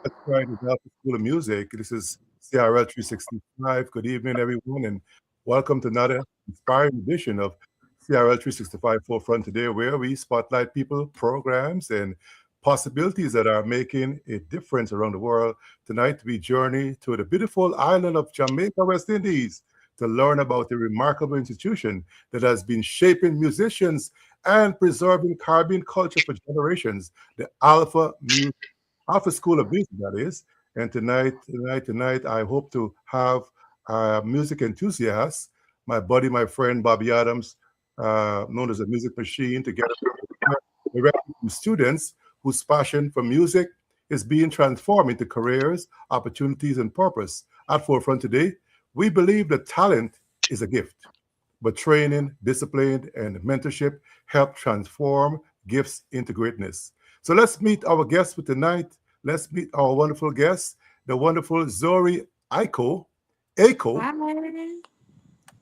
That's right. It's Alpha School of Music. This is CRL 365. Good evening, everyone, and welcome to another inspiring edition of CRL 365 Forefront today, where we spotlight people, programs, and possibilities that are making a difference around the world. Tonight, we journey to the beautiful island of Jamaica, West Indies, to learn about a remarkable institution that has been shaping musicians and preserving Caribbean culture for generations, the Alpha School of Music, that is. And tonight, I hope to have music enthusiasts, my buddy, my friend Bobby Adams, known as a music machine, together directly from students whose passion for music is being transformed into careers, opportunities, and purpose. At Forefront today, we believe that talent is a gift, but training, discipline, and mentorship help transform gifts into greatness. So let's meet our guests for tonight. Let's meet our wonderful guest, the wonderful Zori Aiko. Aiko, Hi.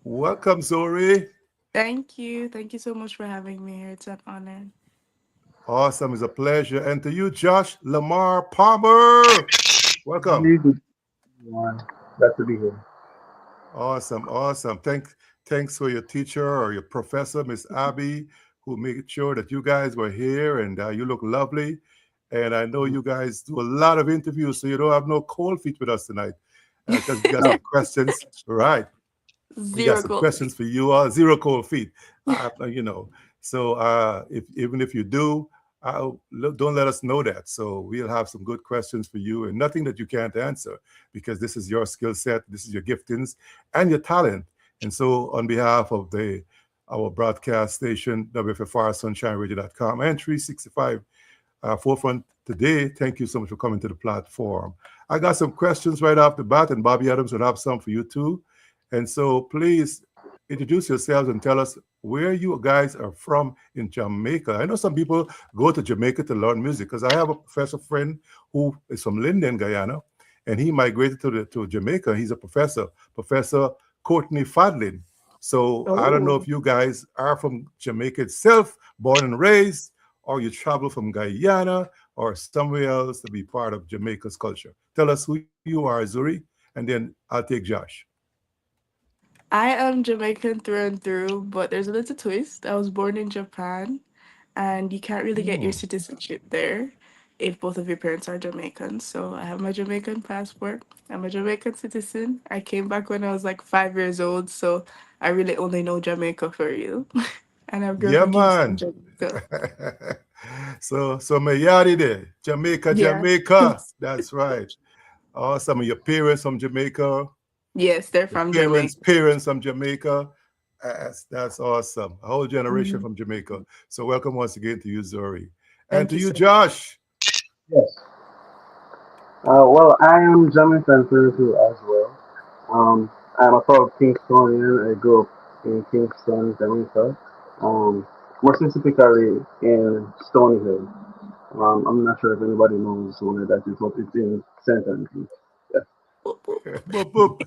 welcome, Zori. Thank you. Thank you so much for having me here. It's an honor. Awesome, it's a pleasure. And to you, Josh Lamar Palmer, welcome. Hey, good everyone. Glad to be here. Awesome, awesome. Thanks for your teacher or your professor, Miss Abby, who made sure that you guys were here and you look lovely. And I know you guys do a lot of interviews, so you don't have no cold feet with us tonight because we got No, some questions. Right. We got Zero some gold feet. questions for you all. Zero cold feet, you know. So if even if you do, don't let us know that. So we'll have some good questions for you, and nothing that you can't answer because this is your skill set, this is your giftings and your talent. And so, on behalf of the our broadcast station, WFFR, SunshineRadio.com, and 365 Forefront today, thank you so much for coming to the platform. I got some questions right off the bat, and Bobby Adams will have some for you too. And so please introduce yourselves and tell us where you guys are from in Jamaica. I know some people go to Jamaica to learn music because I have a professor friend who is from Linden, Guyana, and he migrated to Jamaica. He's a professor, Professor Courtney Fadlin. So I don't know Oh. if you guys are from Jamaica itself, born and raised, or you travel from Guyana or somewhere else to be part of Jamaica's culture. Tell us who you are, Zuri, and then I'll take Josh. I am Jamaican through and through, but there's a little twist. I was born in Japan, and you can't really get your Mm. citizenship there if both of your parents are Jamaican. So I have my Jamaican passport. I'm a Jamaican citizen. I came back when I was like 5 years old, so I really only know Jamaica for real. And I grew up Yeah, in Kingston, man. Jamaica. So my yardie there, Jamaica, Yeah. Jamaica. That's right. Oh, some of your parents from Jamaica, Yes, they're your from parents' Jamaica. parents from Jamaica. That's awesome. A whole generation Mhm. from Jamaica. So welcome once again to you, Zori. And Thank to you you, so much. Josh. yes. Well, I am Jamaican too as well. I'm a proud Kingstonian. I grew up in Kingston, Jamaica. Um, More specifically in Stony Hill. I'm not sure if anybody knows where that is, but it's in St. Andrews. Yeah. Whoop, whoop. Boop, boop.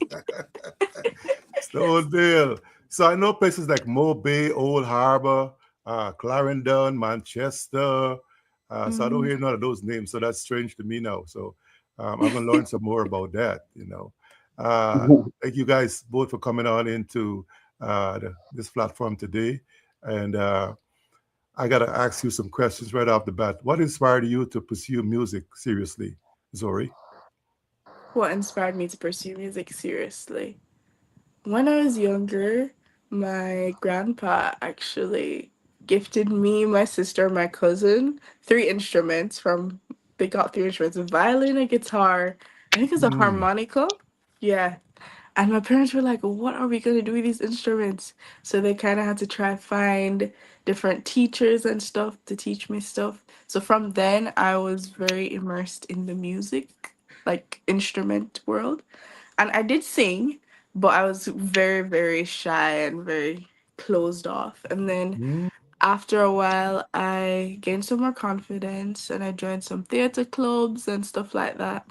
Stoneville. So I know places like Mo Bay, Old Harbor, Clarendon, Manchester. So I don't Mhm. hear none of those names. So that's strange to me now. So I'm going to learn some more about that, you know. Thank you guys both for coming on into this platform today. And I got to ask you some questions right off the bat. What inspired you to pursue music seriously, Zori? What inspired me to pursue music seriously? When I was younger, my grandpa actually gifted me, my sister, my cousin, three instruments from they got three instruments, a violin, a guitar, I think it's a Mm, harmonica. Yeah. And my parents were like, what are we gonna do with these instruments? So they kind of had to try find different teachers and stuff to teach me stuff. So from then I was very immersed in the music, like instrument world. And I did sing, but I was very, very shy and very closed off. And then mm, after a while, I gained some more confidence and I joined some theater clubs and stuff like that.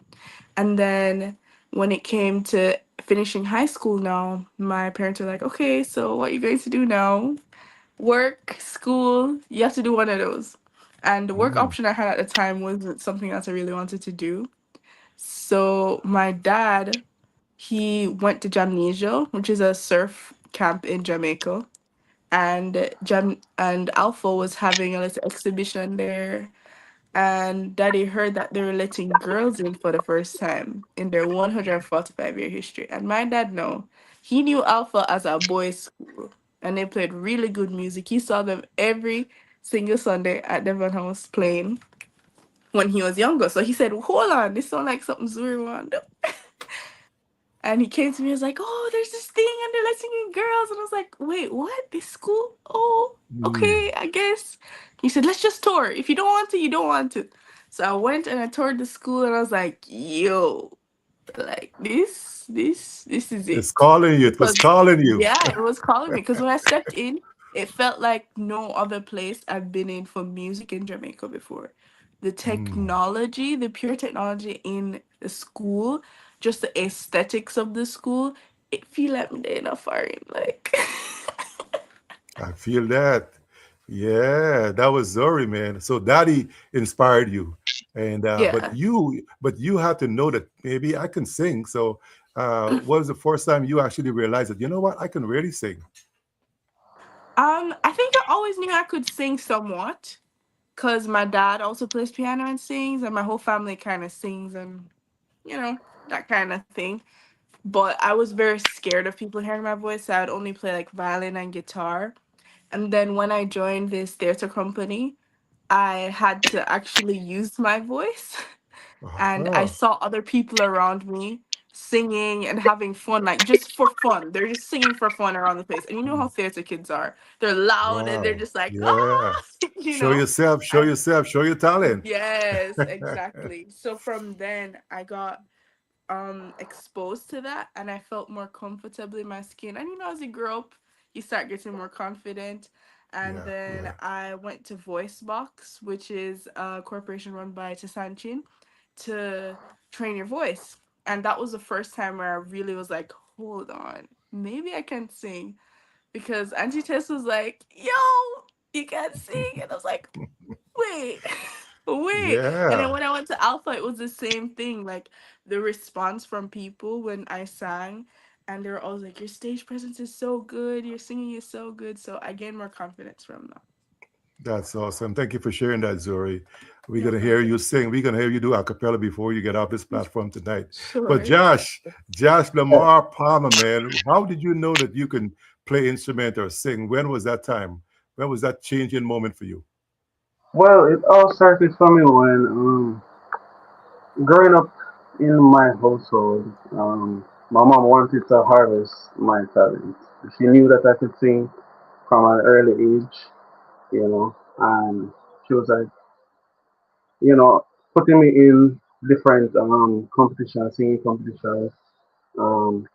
And then when it came to finishing high school now, my parents were like, okay, so what are you going to do now? Work, school, you have to do one of those. And the work mm. option I had at the time wasn't something else I really wanted to do. So my dad, he went to Jamnesia, which is a surf camp in Jamaica, and Alpha was having a little exhibition there, and Daddy heard that they were letting girls in for the first time in their 145-year history. And my dad, no, he knew Alpha as a boys' school, and they played really good music. He saw them every single Sunday at Devon House playing when he was younger. So he said, "Hold on, this sounds like something Zuri want to do." And he came to me and was like, "Oh, there's this thing and they're letting in girls." And I was like, "Wait, what? This school? Oh, Mm. okay, I guess." He said, "Let's just tour. If you don't want to, you don't want to." So I went and I toured the school and I was like, "Yo, like this is It's it." calling you. It was Because calling you. yeah, it was calling me. Because when I stepped in, it felt like no other place I've been in for music in Jamaica before. The Mm. technology, the pure technology in the school, just the aesthetics of the school, it feel like me in a foreign. Like I feel that. Yeah, that was Zuri, man. So Daddy inspired you, and yeah. but you have to know that maybe I can sing. So, what was the first time you actually realized that you know what I can really sing? I think I always knew I could sing somewhat. Cause my dad also plays piano and sings, and my whole family kind of sings and that kind of thing. But I was very scared of people hearing my voice, so I'd only play like violin and guitar. And then when I joined this theater company, I had to actually use my voice. And I Uh-huh. saw other people around me singing and having fun, like just for fun. They're just singing for fun around the place. And you know how theater kids are. They're loud and they're Wow. just like, Yeah. ah, Show yourself. Show And yourself. Show your talent. yes, exactly. So from then I got exposed to that and I felt more comfortable in my skin. And as you grow up, you start getting more confident. And Yeah. then Yeah. I went to VoiceBox, which is a corporation run by Tasanchin, to train your voice. And that was the first time where I really was like, hold on, maybe I can sing. Because Auntie Tess was like, yo, you can't sing. And I was like, wait, wait. And then Yeah. when I went to Alpha, it was the same thing. Like the response from people when I sang, and they were always like, "Your stage presence is so good. Your singing is so good." So I gained more confidence from that. That's awesome. Thank you for sharing that, Zuri. We're No gonna hear you problem. sing. We're gonna hear you do a cappella before you get off this platform tonight. But Sure. Josh Yeah. Lamar Palmer, man, how did you know that you can play instrument or sing? When was that time? When was that changing moment for you? Well, it all started for me when growing up in my household. My mom wanted to harvest my talent. She knew that I could sing from an early age, and she was like, you know, putting me in different competitions, singing competitions, um,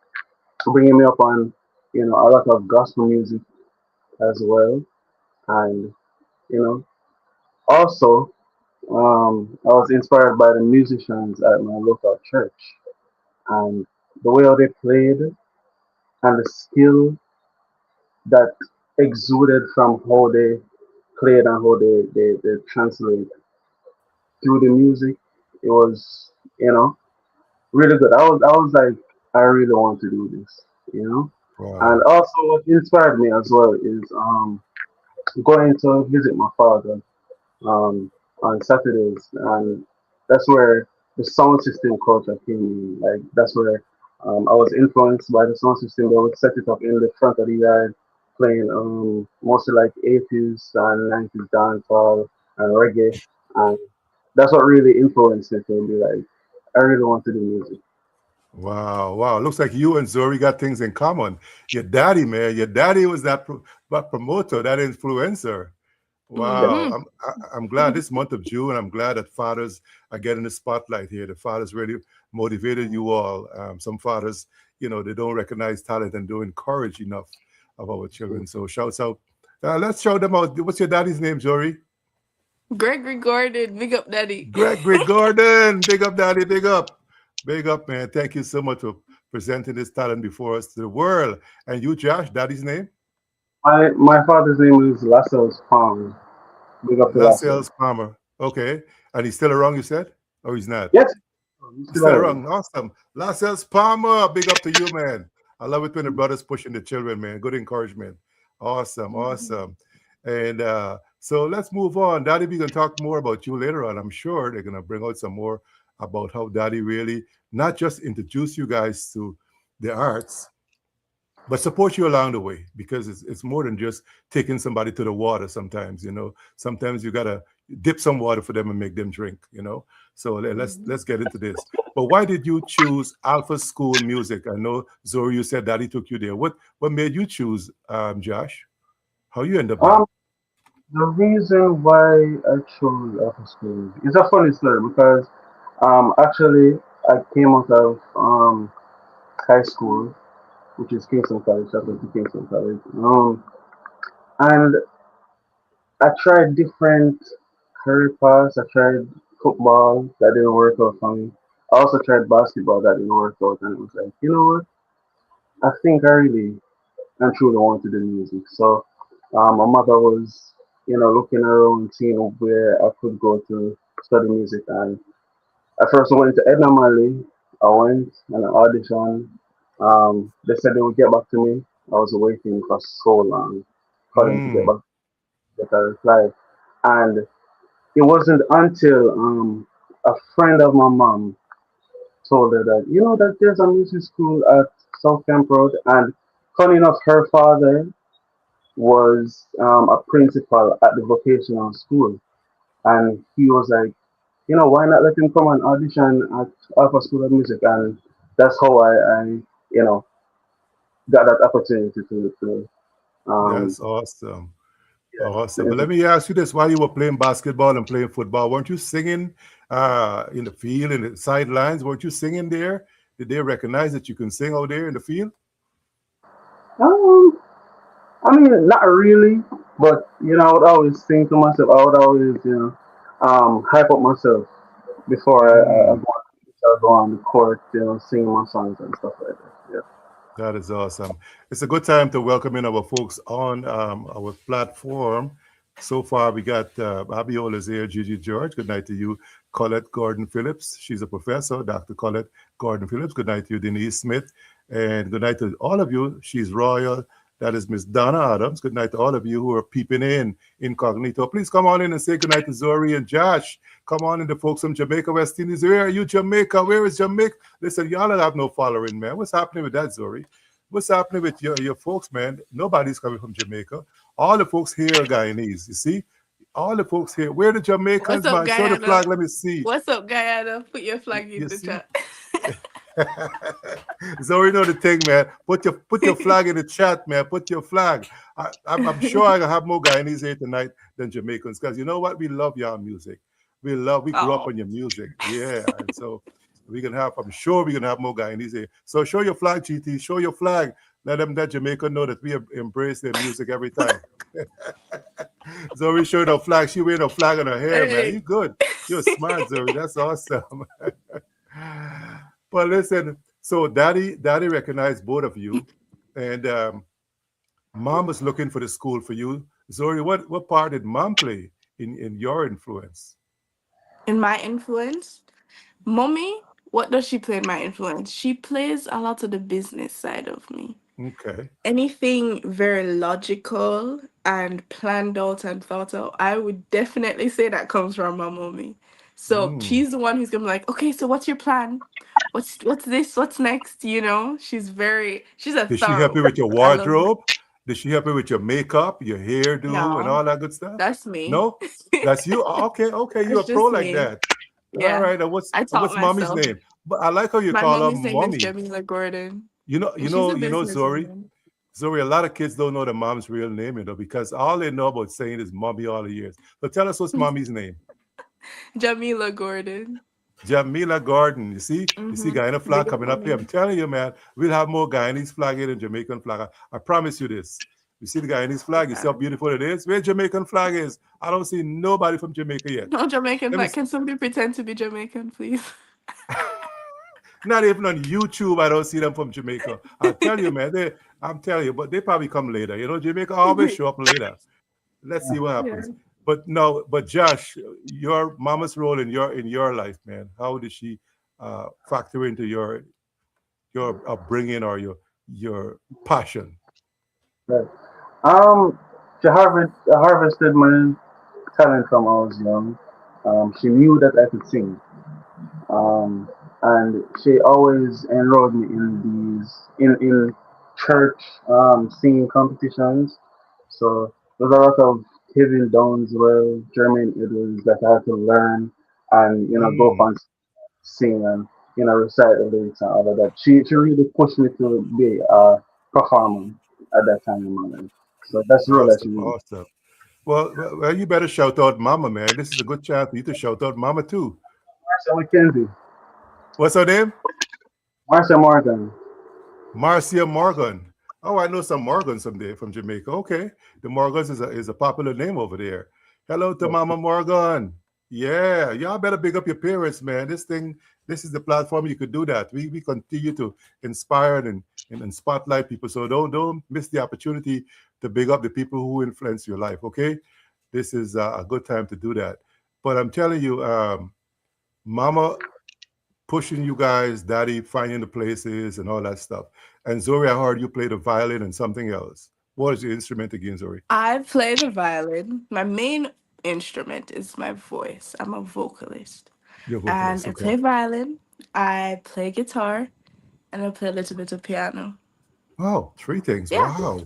bringing me up on, a lot of gospel music as well, and you know, also I was inspired by the musicians at my local church and the way how they played and the skill that exuded from how they played and how they translate through the music. It was, you know, really good. I was like, I really want to do this, you know. And Wow. also, what inspired me as well is going to visit my father um, on Saturdays, and that's where the sound system culture came in. Like that's where I was influenced by the sound system. They would set it up in the front of the yard, playing mostly like 80s and 90s dancehall and reggae, and that's what really influenced me to be like, I really want to do music. Wow, wow. Looks like you and Zori got things in common. Your daddy, man, your daddy was that promoter, that influencer. Yeah. Wow. Mm-hmm. I'm glad this month of June, I'm glad that fathers are getting the spotlight here. The fathers really motivated you all. Some fathers, they don't recognize talent and don't encourage enough of our children. So shouts out. Let's shout them out. What's your daddy's name, Jory? Gregory Gordon, big up, Daddy. Greg Gordon. Big up, daddy. Big up. Big up, man. Thank you so much for presenting this talent before us to the world. And you, Josh, daddy's name? My father's name is Lascelles Palm. Big up to Lascelles. Lascelles Palmer. Okay. And he's still around, you said? Or he's not? Yes. You still Still are. around. Awesome. Lascelles Palmer, big up to you, man. I love it when the brothers pushing the children, man. Good encouragement. Awesome, Mhm. awesome. And so let's move on. Daddy, we can talk more about you later on. I'm sure they're gonna bring out some more about how Daddy really not just introduce you guys to the arts, but support you along the way because it's more than just taking somebody to the water sometimes, sometimes you gotta dip some water for them and make them drink. So Mhm. let's get into this. But why did you choose Alpha School Music? I know Zori, you said Daddy took you there. What made you choose, Josh? How you end up there? Um, the reason why I chose after school is a funny story because actually I came out of high school, which is Kingston College. I went to Kingston College. And I tried different career paths. I tried football, that didn't work out for me. I also tried basketball, that didn't work out, and it was like, you know what? I think I really and truly want to do music. So my mother was, looking around, seeing where I could go to study music. And at first I went to Edna Malley. I went and I auditioned. They said they would get back to me. I was waiting for so long for them to get Mm, back, get a reply. And it wasn't until a friend of my mom told her that, that there's a music school at South Camp Road. And funny enough, her father was a principal at the vocational school. And he was like, why not let him come and audition at Alpha School of Music? And that's how I got that opportunity to um, that's awesome. to Awesome. But enter. let me ask you this: while you were playing basketball and playing football, weren't you singing in the field, in the sidelines? Weren't you singing there? Did they recognize that you can sing out there in the field? Um, I mean, not really, but I would always think to myself. I would always, hype up myself before Mm, I go on the court, singing my songs and stuff like that. Yeah. that is awesome. It's a good time to welcome in our folks on our platform. So far, we got Abiola's here, Gigi George. Good night to you, Colette Gordon Phillips. She's a professor, Dr. Colette Gordon Phillips. Good night to you, Denise Smith. And good night to all of you. She's royal. That is Miss Donna Adams. Good night to all of you who are peeping in incognito. Please come on in and say good night to Zori and Josh. Come on in, the folks from Jamaica, West Indies. Where are you, Jamaica? Where is Jamaica? Listen, y'all don't have no following, man. What's happening with that, Zori? What's happening with your folks, man? Nobody's coming from Jamaica. All the folks here are Guyanese. You see, all the folks here. Where the What's Jamaicans, up, man? Show the Guyana? flag. Let me see. What's up, Guyana? Put your flag in You the see. chat. So you know the thing, man. Put your flag in the chat, man. Put your flag. I'm sure I have more Guyanese here tonight than Jamaicans because you know what? We love y'all music. We grew up Oh. on your music, yeah. And so we can have. I'm sure we can have more Guyanese here. So show your flag, GT. Show your flag. Let them that Jamaica know that we embrace their music every time. Zoe showing her flag. She wearing a flag on her hair, man. Hey. You good. You're smart, Zoe. That's awesome. But listen, so daddy recognized both of you, and mom was looking for the school for you. Zori, what part did mom play in your influence? In my influence, mommy, what does she play in my influence? She plays a lot of the business side of me. Okay. Anything very logical and planned out and thought out, I would definitely say that comes from my mommy. So Mm. she's the one who's gonna be like, okay, so what's your plan? What's this? What's next? She's a Did she help thorough. you with your I love her. wardrobe? Did she help you with your makeup, your hairdo, and No, all that good stuff? that's me. No, that's you. Oh, okay, okay, you're That's a pro just like me. that. All Yeah. right. And what's I taught what's mommy's myself. name? But I like how you My call her mommy's name is mommy. Jamila Gordon. You know, you And she's know, a you know, Zori. businesswoman. Zori, a lot of kids don't know their mom's real name, because all they know about saying is mommy all the years. So tell us what's mommy's name. Jamila Gordon. Jamila Gordon. You see Mm-hmm. Guyana flag Big up coming up here. I'm mommy. telling you, man, we'll have more Guyanese flag here than Jamaican flag. I promise you this. You see the Guyanese flag? You see how Yeah. beautiful it is? Where Jamaican flag is? I don't see nobody from Jamaica yet. No Jamaican Let me flag. Can somebody pretend to be Jamaican, please? Not even on YouTube, I don't see them from Jamaica. I tell you, man, I'm telling you, but they probably come later. Jamaica always show up later. Let's see what Yeah. happens. But no, but Josh, your mama's role in your life, man. How did she factor into your upbringing or your passion? Right. She harvested my talent from I was young. She knew that I could sing. Um, and she always enrolled me in in church singing competitions. So there's a lot of Kevin Downs, well, Jermaine Edwards that I had to learn and go up Mm, and sing and recite the lyrics and all of that. She really pushed me to be a performer at that time in my life. So that's the role that she awesome, really. awesome. Well, you better shout out Mama, man. This is a good chance for you to shout out Mama too. Marcia McKenzie, What's her name? Marcia Morgan. Marcia Morgan. Oh, I know some Morgans someday from Jamaica. Okay, the Morgans is a popular name over there. Hello to Mama Morgan. Yeah, y'all better big up your parents, man. This is the platform you could do that. We continue to inspire and spotlight people. So don't miss the opportunity to big up the people who influence your life. Okay, this is a good time to do that. But I'm telling you, Mama pushing you guys, daddy finding the places and all that stuff. And Zori, I heard you play the violin and something else. What is your instrument again, Zori? I play the violin. My main instrument is my voice. I'm a vocalist. Your And vocalist, I okay. play violin, I play guitar, and I play a little bit of piano. Wow, three things. Yeah. Wow.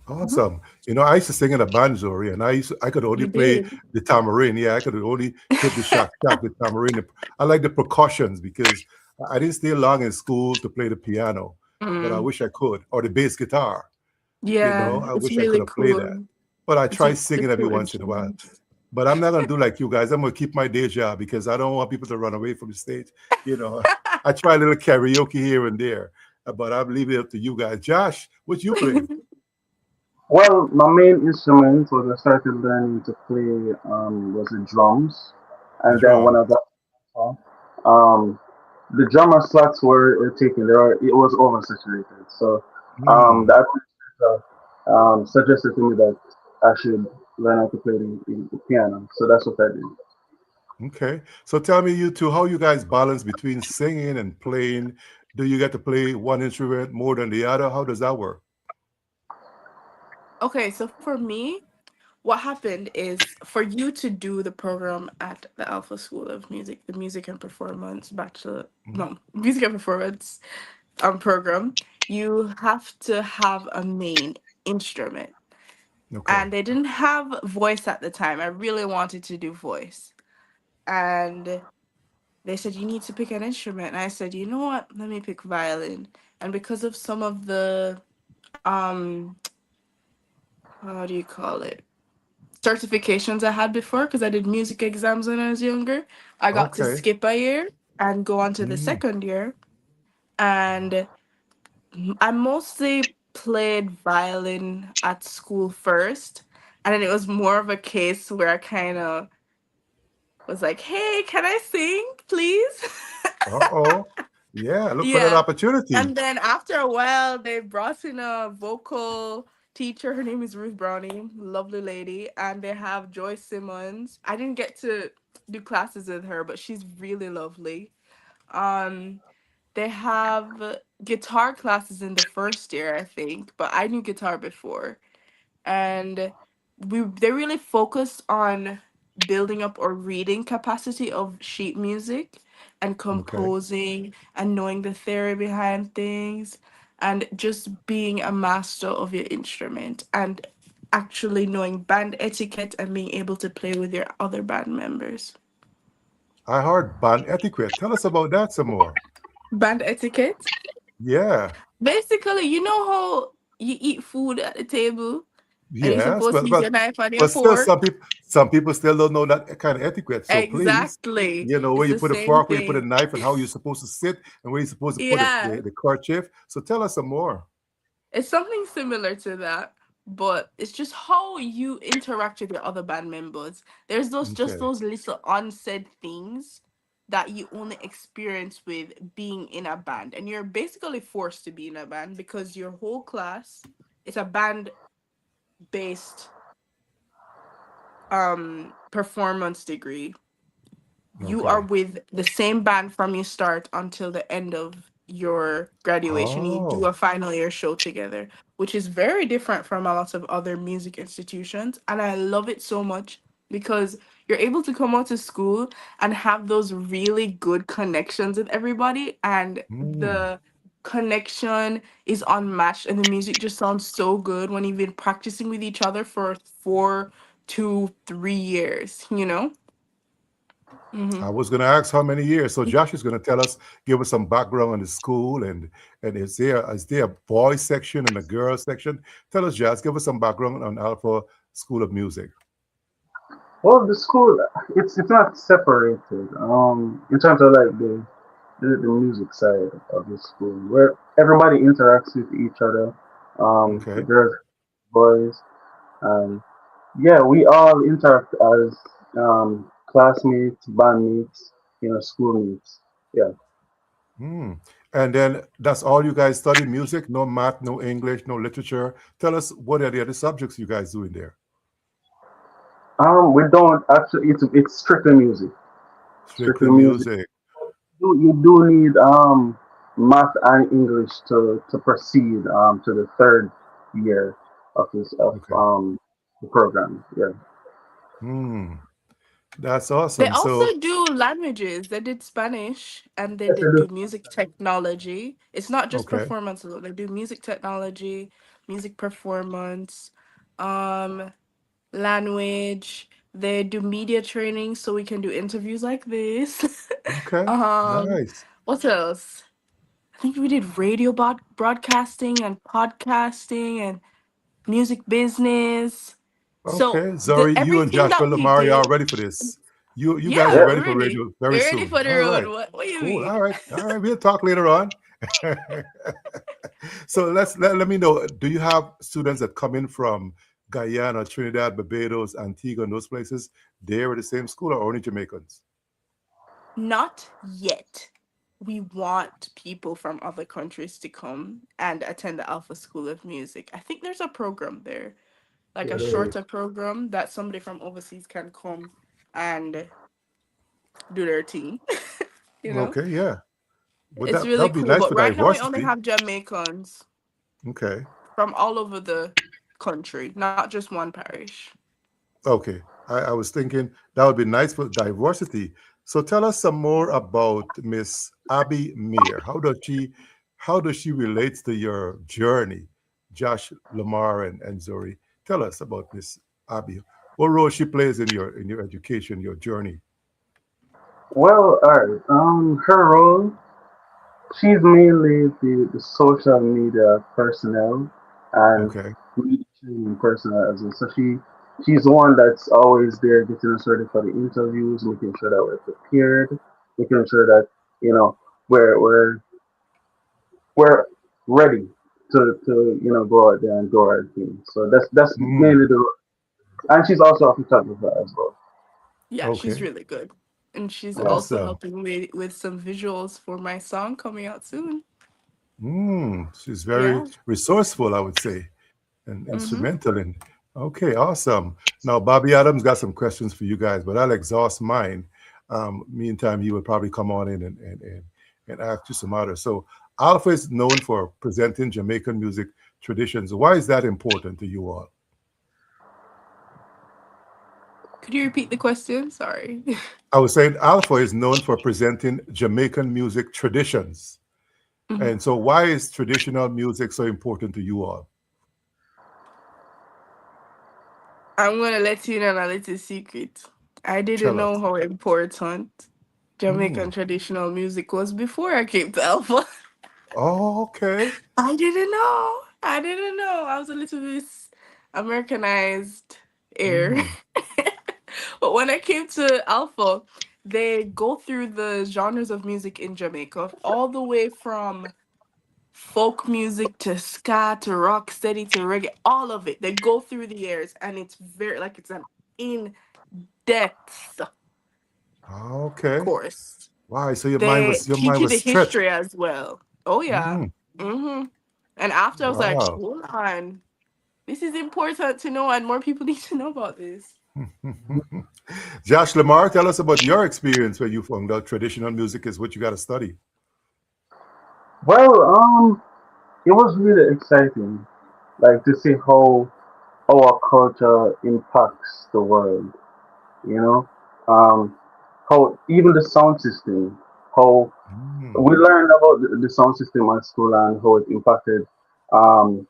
Mhm. Awesome. I used to sing in a band, Zori, and I could only You play did. the tambourine. Yeah, I could only hit the shack with tambourine. I like the percussions because I didn't stay long in school to play the piano, but I Mm. wish I could, or the bass guitar. Yeah, I it's wish I could really have played that. cool. But I It's try a singing every cool once in a while. instrument. But I'm not gonna do like you guys. I'm gonna keep my day job because I don't want people to run away from the stage. You know, I try a little karaoke here and there, but I'm leaving it up to you guys. Josh, what you play? Well, my main instrument was I started learning to play was the drums, The and then when I drums. got um, the drummer slots were taken. It was oversaturated, so the Hmm. administrator suggested to me that I should learn how to play the piano. So that's what I did. Okay. So tell me, you two, how you guys balance between singing and playing? Do you get to play one instrument more than the other? How does that work? Okay, so for me, what happened is for you to do the program at the Alpha School of Music, the Music and Performance Bachelor, Mhm. no, Music and Performance program, you have to have a main instrument. Okay. And they didn't have voice at the time. I really wanted to do voice. And they said, you need to pick an instrument. And I said, you know what? Let me pick violin. And because of some of the, how do you call it? Certifications I had before, because I did music exams when I was younger, I got to Okay. skip a year and go on to the Mm. second year. And I mostly played violin at school first. And then it was more of a case where I kind of was like, hey, can I sing, please? Uh-oh. Yeah, look for that Yeah. opportunity. And then after a while, they brought in a vocal teacher. Her name is Ruth Browning, lovely lady. And they have Joy Simmons. I didn't get to do classes with her, but she's really lovely. Um, they have guitar classes in the first year, I think, but I knew guitar before. And they really focused on building up or reading capacity of sheet music and Okay. composing and knowing the theory behind things and just being a master of your instrument and actually knowing band etiquette and being able to play with your other band members. I heard band etiquette. Tell us about that some more. Band etiquette, Yeah. basically, you know how you eat food at the table and you're Yes, supposed to use your knife and your but still fork. some people still don't know that kind of etiquette. So please, Exactly. where It's you the put a same fork, where you put a thing. knife, and how you're supposed to sit, and where you're supposed to put Yeah. the kerchief. So tell us some more. It's something similar to that, but it's just how you interact with your other band members. There's those just Okay. those little unsaid things that you only experience with being in a band. And you're basically forced to be in a band because your whole class is a band based performance degree. you are Okay. with the same band from your start until the end of your graduation. You do Oh. a final year show together, which is very different from a lot of other music institutions. And I love it so much because you're able to come out to school and have those really good connections with everybody. And Mm. the connection is unmatched. And the music just sounds so good when you've been practicing with each other for 4 to 3 years, you know? I Hmm. was going to ask how many years. So Josh is going to tell us, give us some background on the school, and is there a boys section and a girls section? Tell us, Josh, give us some background on Alpha School of Music. Well, the school, it's not separated. In terms of like the music side of the school, where everybody interacts with each other. The Okay. girls, boys, um, yeah, we all interact as classmates, bandmates, schoolmates. Yeah. Hmm. And then that's all you guys study music? No math, no English, no literature. Tell us what are the other subjects you guys do in there? We don't actually. It's strictly music. Strictly Strictly music. music. You do need math and English to proceed to the third year of this of Okay. the program. Yeah. Hmm. That's They awesome. also So, do languages. They did Spanish and they Yes, I did do. do music technology. It's not just okay. performance alone. They do music technology, music performance, um, language. They do media training so we can do interviews like this. Okay. um, Nice. what else? I think we did radio broadcasting and podcasting and music business. So Okay. the Zori, you and everything Joshua that we Lamar, y'all did. ready for this? You guys are Yeah, Yeah. ready we're for ready. radio very We're ready soon. for the All road. right. What do you Cool. mean? All right. All right. We'll talk later on. So let me know. Do you have students that come in from Guyana, Trinidad, Barbados, Antigua, and those places? They're at the same school or only Jamaicans? Not yet. We want people from other countries to come and attend the Alpha School of Music. I think there's a program there, like Yeah, a there is. shorter program that somebody from overseas can come and do their thing. you know, Okay. Yeah. Would it's that really would be cool. nice But for right now, we only diversity? have Jamaicans Okay. from all over the country, not just one parish. Okay. I was thinking that would be nice for diversity. So tell us some more about Miss Abby Meir. How does she relate to your journey? Josh, Lamar, and Zori. Tell us about Miss Abby. What role she plays in your education, your journey. Well, alright. Her role, she's mainly the social media personnel and Okay. media training personnel as well. So she's the one that's always there getting us ready for the interviews, making sure that we're prepared, making sure that you know we're we're ready to go out there and do our thing. So that's Mm, mainly the role. And she's also a photographer as well. Yeah, she's okay. really good. And she's Yeah. also Awesome. helping me with some visuals for my song coming out soon. She's very Yeah. resourceful, I would say, and Mm-hmm. instrumental in. Okay, awesome. Now, Bobby Adams got some questions for you guys, but I'll exhaust mine. Meantime, he will probably come on in and ask you some others. So, Alpha is known for presenting Jamaican music traditions. Why is that important to you all? Could you repeat the question? Sorry. I was saying Alpha is known for presenting Jamaican music traditions. Mhm. And so, why is traditional music so important to you all? I'm gonna let you know a little secret. I didn't Tell know us. how important Hmm. Jamaican traditional music was before I came to Alpha. Oh, okay. I didn't know. I didn't know. I was a little bit Americanized air. Mm. But when I came to Alpha, they go through the genres of music in Jamaica, all the way from folk music to ska to rock steady to reggae, all of it. They go through the years and it's very like it's an in-depth Okay. course. Wow. So your mind They was your teach mind you was the stretched. history as well. Oh yeah. Mm. Mm-hmm. And after I was like, Wow. hold on. This is important to know and more people need to know about this. Josh Lamar, tell us about your experience where you found out traditional music is what you got to study. Well, it was really exciting, like to see how our culture impacts the world. You know, um, how even the sound system, how Mm. we learned about the sound system at school and how it impacted um,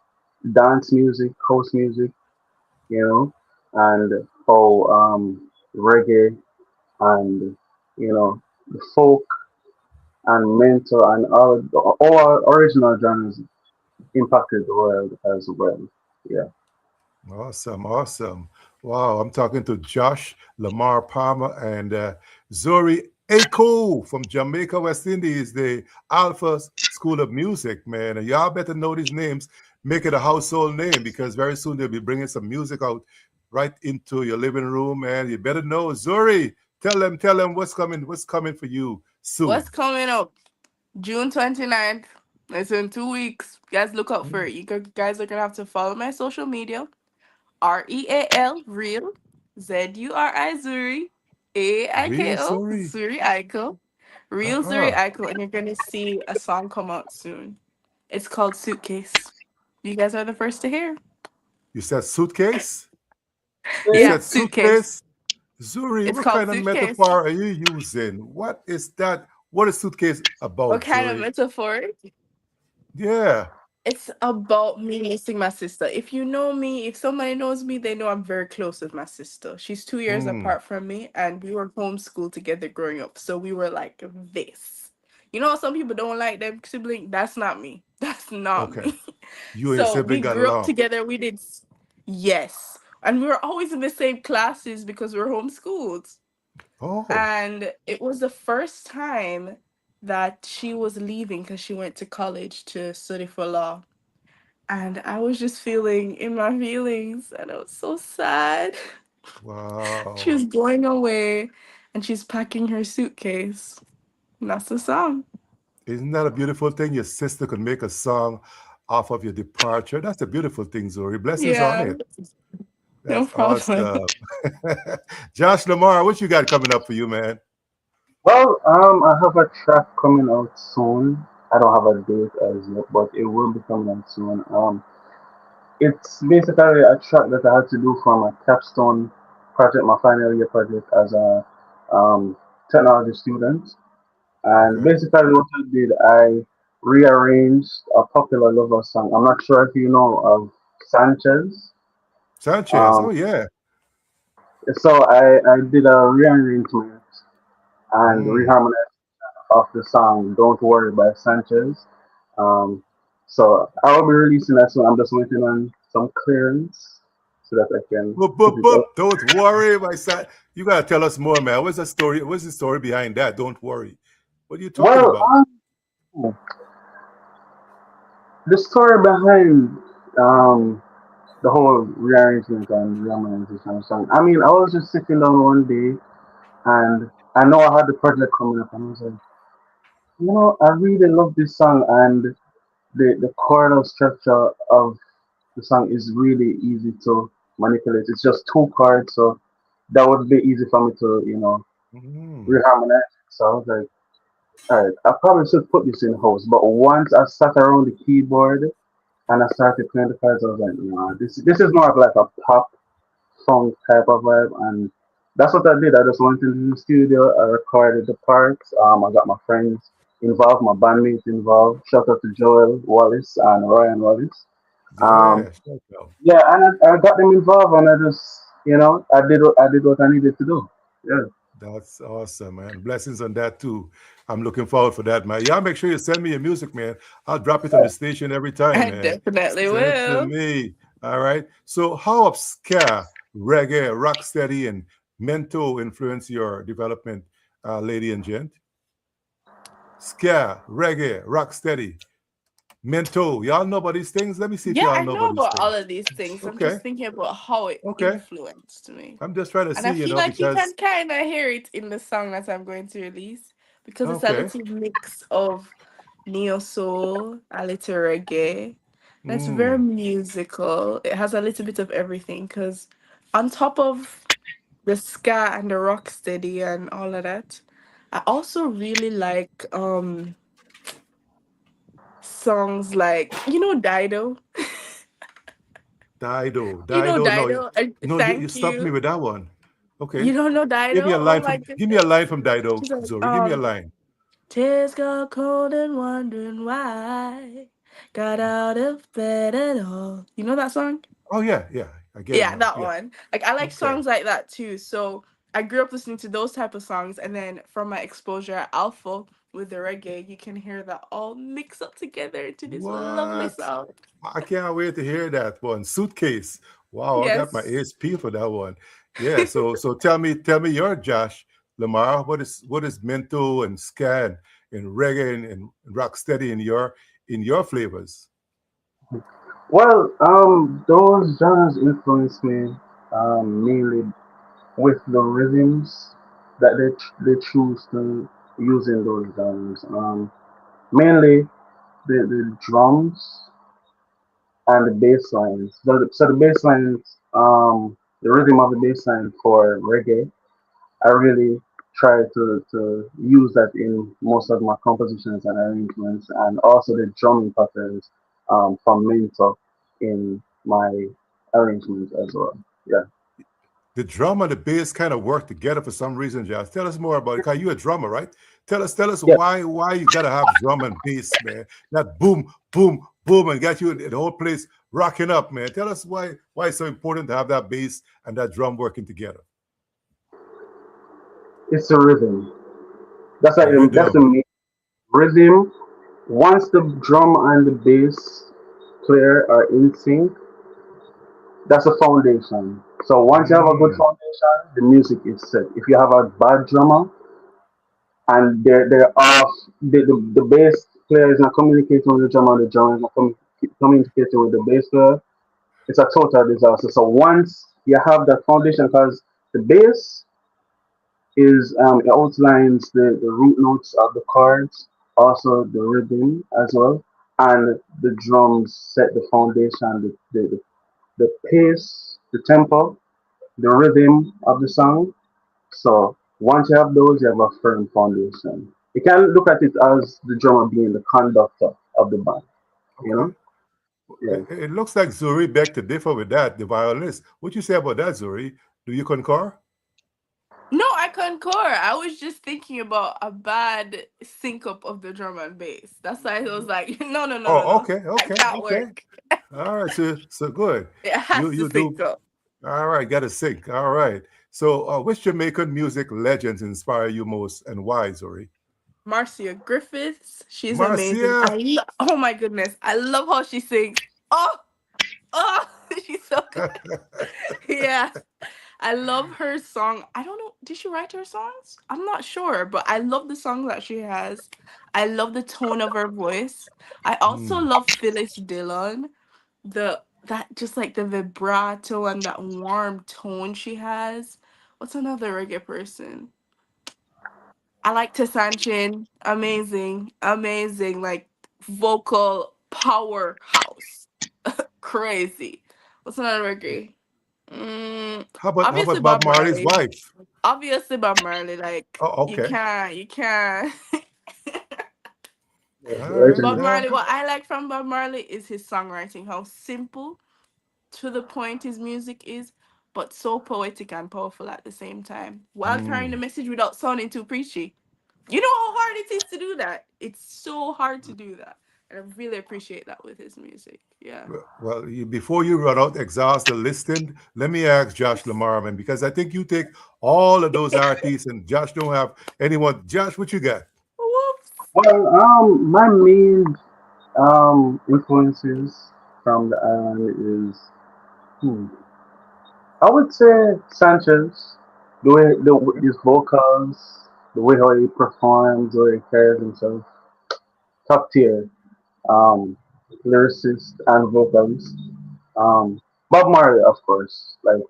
dance music, house music, you know, and how reggae and the folk and mental and all original genres impacted the world as well. Yeah. Awesome, awesome. Wow, I'm talking to Josh Lamar Palmer and Zuri Ako from Jamaica, West Indies, the Alpha School of Music, man. And y'all better know these names, make it a household name because very soon they'll be bringing some music out right into your living room, man. You better know. Zuri, tell them what's coming for you What's soon. coming up? June 29th. It's in 2 weeks. Guys, look out for Mm. it. Guys are gonna have to follow my social media. REAL Real ZURI Zuri Real AIKO Zuri. Zuri Aiko. Real Zuri Uh-uh. Aiko, and you're gonna see a song come out soon. It's called Suitcase. You guys are the first to hear. You said suitcase? You Yeah, said Suitcase. suitcase? Zuri, It's what called kind of Suitcase. metaphor are you using? What is that? What is suitcase What about, kind of Zuri? metaphor? Yeah. It's about me missing my sister. If you know me, if somebody knows me, they know I'm very close with my sister. She's 2 years Mm, apart from me, and we were homeschooled together growing up. So we were like this. You know, some people don't like their sibling. That's not me. That's not okay. me. You and your So sibling we got grew up along. together. Yes. And we were always in the same classes because we were homeschooled. Oh, And it was the first time that she was leaving because she went to college to study for law, and I was just feeling in my feelings, and it was so sad. She wow. was going away, and she's packing her suitcase. And that's the song. Isn't that a beautiful thing? Your sister could make a song off of your departure. That's a beautiful thing, Zuri. Blessings on Yeah, it. no That's problem. awesome. Josh Lamar, what you got coming up for you, man? Well, I have a track coming out soon. I don't have a date as yet, but it will be coming out soon. It's basically a track that I had to do for my capstone project, my final year project as a um, technology student. And Okay. basically, what I did, I rearranged a popular lover song. I'm not sure if you know of Sanchez. Sanchez. Um, Oh, yeah. so I did a rearrangement and Mm. reharmonization of the song "Don't Worry" by Sanchez. Um, so I will be releasing that soon. I'm just waiting on some clearance so that I can Boop, put boop, it boop. up. Don't worry, my son. You gotta tell us more, man. What's the story? What's the story behind that? Don't worry. What are you talking Well, about? the story behind um, the whole rearrangement and reharmonization of song. I mean, I was just sitting down one day and I know I had the project coming up, and I was like, I really love this song, and the chordal structure of the song is really easy to manipulate. It's just two chords, so that would be easy for me to, Mm. reharmonize. So I was like, all right, I probably should put this in house. But once I sat around the keyboard and I started playing the cards, I was like, nah, this is more of like a pop funk type of vibe, and that's what I did. I just went into the studio, I recorded the parts. I got my friends involved, my bandmates involved. Shout out to Joel Wallace and Ryan Wallace. Um, Yeah, sure. Well, yeah, and I got them involved, and I just, I did what I needed to do. Yeah. that's awesome, man. Blessings on that too. I'm looking forward for that, man. Y'all make sure you send me your music, man. I'll drop it on the station every time, I man. definitely Send it to will. me. All right. So how have ska, reggae, rocksteady, and mento influence your development, lady and gent? Ska, reggae, rocksteady, mento. Y'all know about these things? Let me see if Yeah, y'all I know know about these about all things. of these things. I'm Okay. just thinking about how it Okay. influenced me. I'm just trying to And I see, feel like you can because kind of hear it in the song that I'm going to release because it's a okay. little mix of neo soul, a little reggae. And it's very Mm, musical. It has a little bit of everything because on top of the ska and the rock steady and all of that. I also really like songs like Dido. Dido, You know Dido. No, Dido. no, you Thank stumped me you. with that one. Okay, You don't know give Dido? me a Oh line my from give me a line goodness. from Dido, She's like, Zori. Give me a line. tears got cold and wondering why. Got out of bed at all. You know that song? Oh yeah, yeah, I get it Yeah, now. that Yeah, one. Like I like okay. songs like that too. So I grew up listening to those type of songs, and then from my exposure at Alpha with the reggae, you can hear that all mixed up together into this lovely What? song. I can't wait to hear that one. Suitcase. Wow, I got my Yes. ASP for that one. Yeah. So tell me your Josh Lamar. What is mento and ska and reggae and rock steady in your flavors? Well, those genres influence me mainly with the rhythms that they choose to use in those genres. Mainly the drums and the bass lines. So the bass lines, the rhythm of the bass line for reggae, I really try to use that in most of my compositions and arrangements, and also the drumming patterns from Mentor in my arrangements as well. Yeah. The drum and the bass kind of work together for some reason, Josh. Tell us more about it. Cause you a drummer, right? Tell us Yeah. why you gotta have drum and bass, man. That boom, boom, boom, and got you in the whole place rocking up, man. Tell us why it's so important to have that bass and that drum working together. It's a rhythm. That's The like that's the rhythm. main rhythm. Once the drum and the bass player are in sync, that's a foundation. So once you have a good Mm. foundation, the music is set. If you have a bad drummer and they're off, the bass player is not communicating with the drummer, the drummer is not communicating with the bass player, it's a total disaster. So once you have that foundation, because the bass is it outlines the root notes of the chords, also the rhythm as well, and the drums set the foundation, the pace, the tempo, the rhythm of the song. So once you have those, you have a firm foundation. You can look at it as the drummer being the conductor of the band. You Okay. know? Yeah. It looks like Zuri begged to differ with that, the violinist. What you say about that, Zuri? Do you concur? No, I concur. I was just thinking about a bad sync up of the drum and bass. That's why I was like, no, no, no, no, Oh, no. okay, That okay, can't okay. work. All right, so good. It You has to you sync do up. all right. Got to sync. All right. So, which Jamaican music legends inspire you most, and why, Zori? Marcia Griffiths, she's amazing. Marcia. Oh my goodness, I love how she sings. Oh, oh, she's so good. Yeah, I love her song. I don't know, did she write her songs? I'm not sure, but I love the songs that she has. I love the tone of her voice. I also Mm. love Phyllis Dillon. That just like the vibrato and that warm tone she has. What's another reggae person? I like Sanchin. Amazing. Amazing. Like vocal powerhouse. Crazy. What's another reggae? How about Obviously Bob Bob Marley's Marley. wife? Obviously Bob Marley. Like Oh, you okay. can't, you can't. Yeah, All right. legend. Bob All Marley. right. What I like from Bob Marley is his songwriting. How simple to the point his music is, but so poetic and powerful at the same time, while carrying the Mm. message without sounding too preachy. You know how hard it is to do that? It's so hard to do that. And I really appreciate that with his music. Yeah. Well, before you run out, exhaust the listing, let me ask Josh Lamar, man, because I think you take all of those artists and Josh don't have anyone. Josh, what you got? Whoops. Well, my main influences from the island is, I would say Sanchez. The way his vocals, the way how he performs, the way he carries himself, top tier. Um, lyricist and vocalist. Um, Bob Marley, of course, like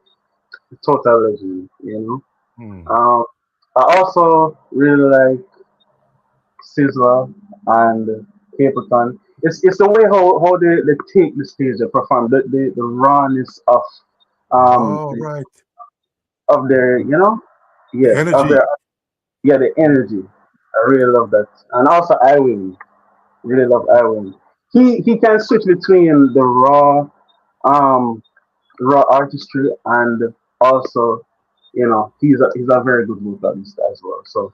total legend. Hmm. I also really like Sizzler and Capleton. It's the way how they take the stage, they perform, the rawness of um All right. of their, you know, The yes, of energy. their, yeah, the energy. I really love that, and also Iwin, really love Iwin. He can switch between the um raw artistry and also, he's a very good vocalist as well. So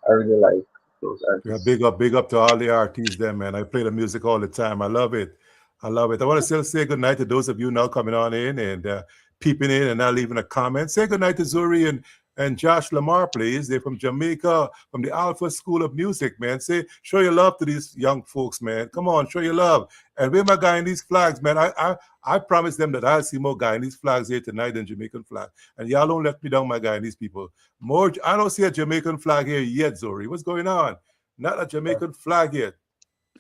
I really like those Yeah, artists. big up to all the artists there, man. I play the music all the time. I love it. I love it. I want to still say good night to those of you now coming on in and peeping in and now leaving a comment. Say good night to Zuri and Josh Lamar, please. They're from Jamaica, from the Alpha School of Music, man. Say, show your love to these young folks, man. Come on, show your love. And where my guy in these flags, man? I promise them that I'll see more guy in these flags here tonight than Jamaican flag. And y'all don't let me down, my guy, and these people. More, I don't see a Jamaican flag here yet, Zuri. What's going on? Not a Jamaican flag yet.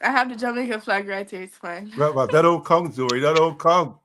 I have the Jamaican flag right here. It's fine. Well, that don't count, Zuri. That don't count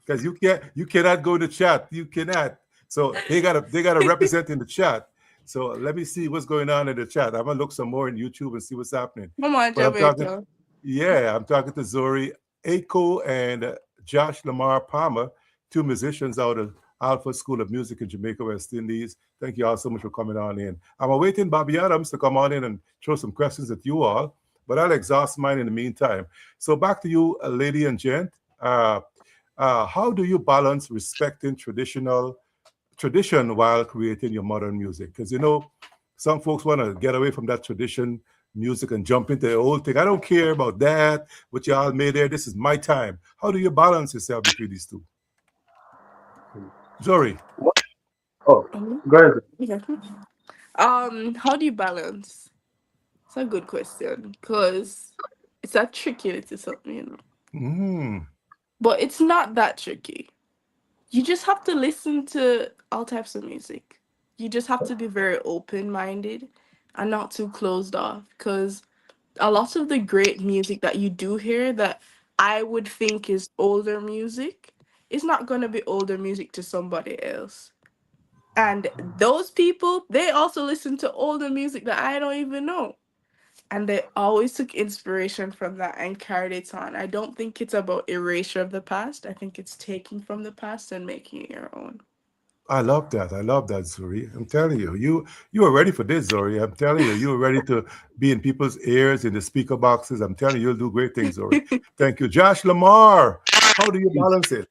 because you cannot go to chat. You cannot. So they gotta represent in the chat. So let me see what's going on in the chat. I'm gonna look some more in YouTube and see what's happening. Come on, But I'm talking, Jamaica. yeah, I'm talking to Zori Aiko and Josh Lamar Palmer, two musicians out of Alpha School of Music in Jamaica, West Indies. Thank you all so much for coming on in. I'm awaiting Bobby Adams to come on in and throw some questions at you all, but I'll exhaust mine in the meantime. So back to you, lady and gent. How do you balance respecting tradition while creating your modern music? Because some folks want to get away from that tradition music and jump into the old thing. I don't care about that. What y'all made there. This is my time. How do you balance yourself between these two? Zori. What? Oh, Mhm. go ahead. Okay. How do you balance? It's a good question because it's a tricky little something. Mm, But it's not that tricky. You just have to listen to all types of music. You just have to be very open minded and not too closed off because a lot of the great music that you do hear that I would think is older music is not going to be older music to somebody else. And those people, they also listen to older music that I don't even know. And they always took inspiration from that and carried it on. I don't think it's about erasure of the past. I think it's taking from the past and making it your own. I love that. I love that, Zori. I'm telling you, you were ready for this, Zori. I'm telling you, you were ready to be in people's ears, in the speaker boxes. I'm telling you, you'll do great things, Zori. Thank you. Josh Lamar, how do you balance it?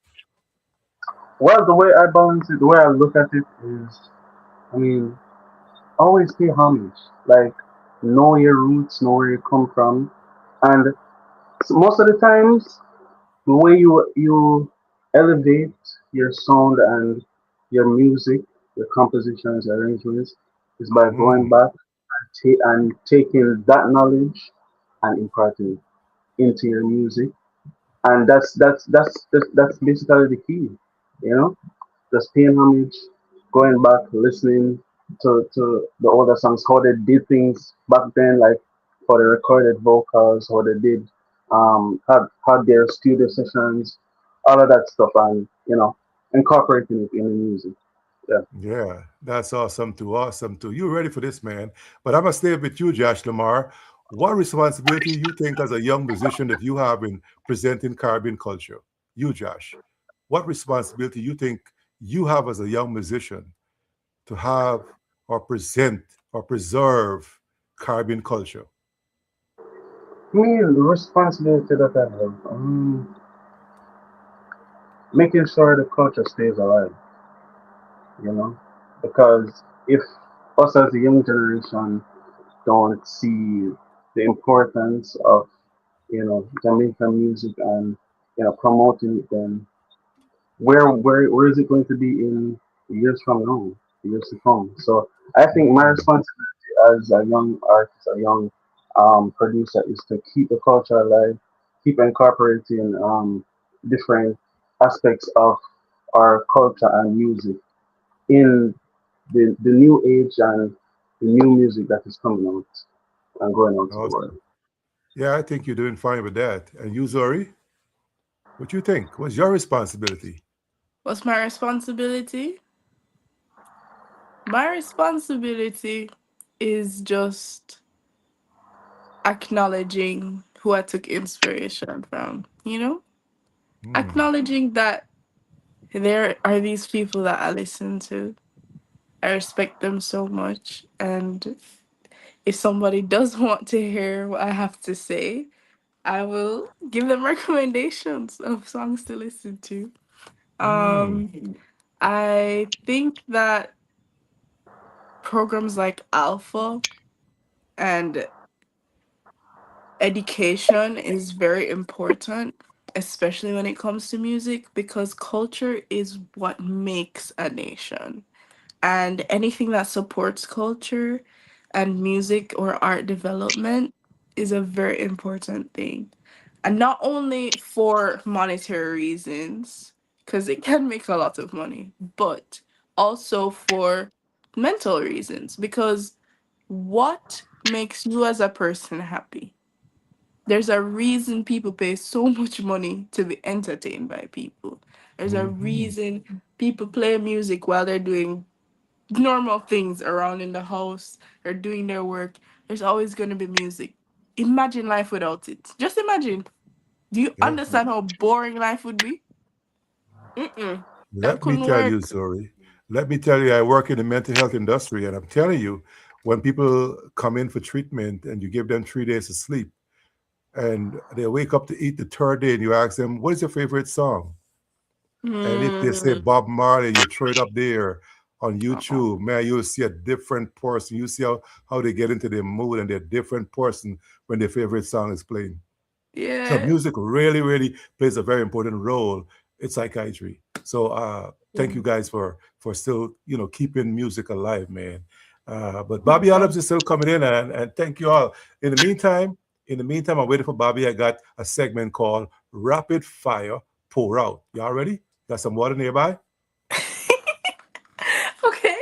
Well, the way I balance it, the way I look at it is, I mean, always pay homage. Like, know your roots, know where you come from, and most of the times, the way you elevate your sound and your music, your compositions, arrangements, is by going Mm, back and taking that knowledge and imparting it into your music, and that's basically the key, you know. Just paying homage, going back, listening to the older songs, how they did things back then, like for the recorded vocals, how they did had their studio sessions, all of that stuff, and incorporating it in the music. Yeah. yeah, that's awesome too. Awesome too. You're ready for this, man. But I'm gonna stay with you, Josh Lamar. What responsibility you think as a young musician that you have in presenting Caribbean culture? You, Josh. What responsibility you think you have as a young musician to have or present or preserve Caribbean culture? Me, the responsibility that I have, making sure the culture stays alive, you know, because if us as a young generation don't see the importance of Jamaican music and promoting it, then where is it going to be in years from now, years to come? So I think my Mm, responsibility as a young artist, a young producer, is to keep the culture alive, keep incorporating different aspects of our culture and music in the new age and the new music that is coming out and going out to the world. awesome. Yeah, I think you're doing fine with that. And you, Zori, what you think? What's your responsibility? What's my responsibility? My responsibility is just acknowledging who I took inspiration from, Mm, Acknowledging that there are these people that I listen to. I respect them so much. And if somebody does want to hear what I have to say, I will give them recommendations of songs to listen to. Mm. I think that programs like Alpha and education is very important, especially when it comes to music, because culture is what makes a nation. And anything that supports culture and music or art development is a very important thing. And not only for monetary reasons, because it can make a lot of money, but also for mental reasons, because what makes you as a person happy? There's a reason people pay so much money to be entertained by people. There's a Hmm. reason people play music while they're doing normal things around in the house or doing their work. There's always going to be music. Imagine life without it. Just imagine. Do you Yeah. understand how boring life would be? Mm-mm. That Let me couldn't tell you, work. Zori. Let me tell you, I work in the mental health industry, and I'm telling you, when people come in for treatment and you give them 3 days of sleep, and they wake up to eat the third day, and you ask them, "What is your favorite song?" And if they say Mm. Bob Marley, you throw it up there on Uh-uh. YouTube, man, you'll see a different person. You see how they get into their mood and they're a different person when their favorite song is playing. So Yeah. music really, really plays a very important role in psychiatry. So thank you guys for still keeping music alive, man. But Bobby Adams is still coming in, and thank you all. In the meantime, I'm waiting for Bobby. I got a segment called Rapid Fire Pour Out. Y'all ready? Got some water nearby? Okay.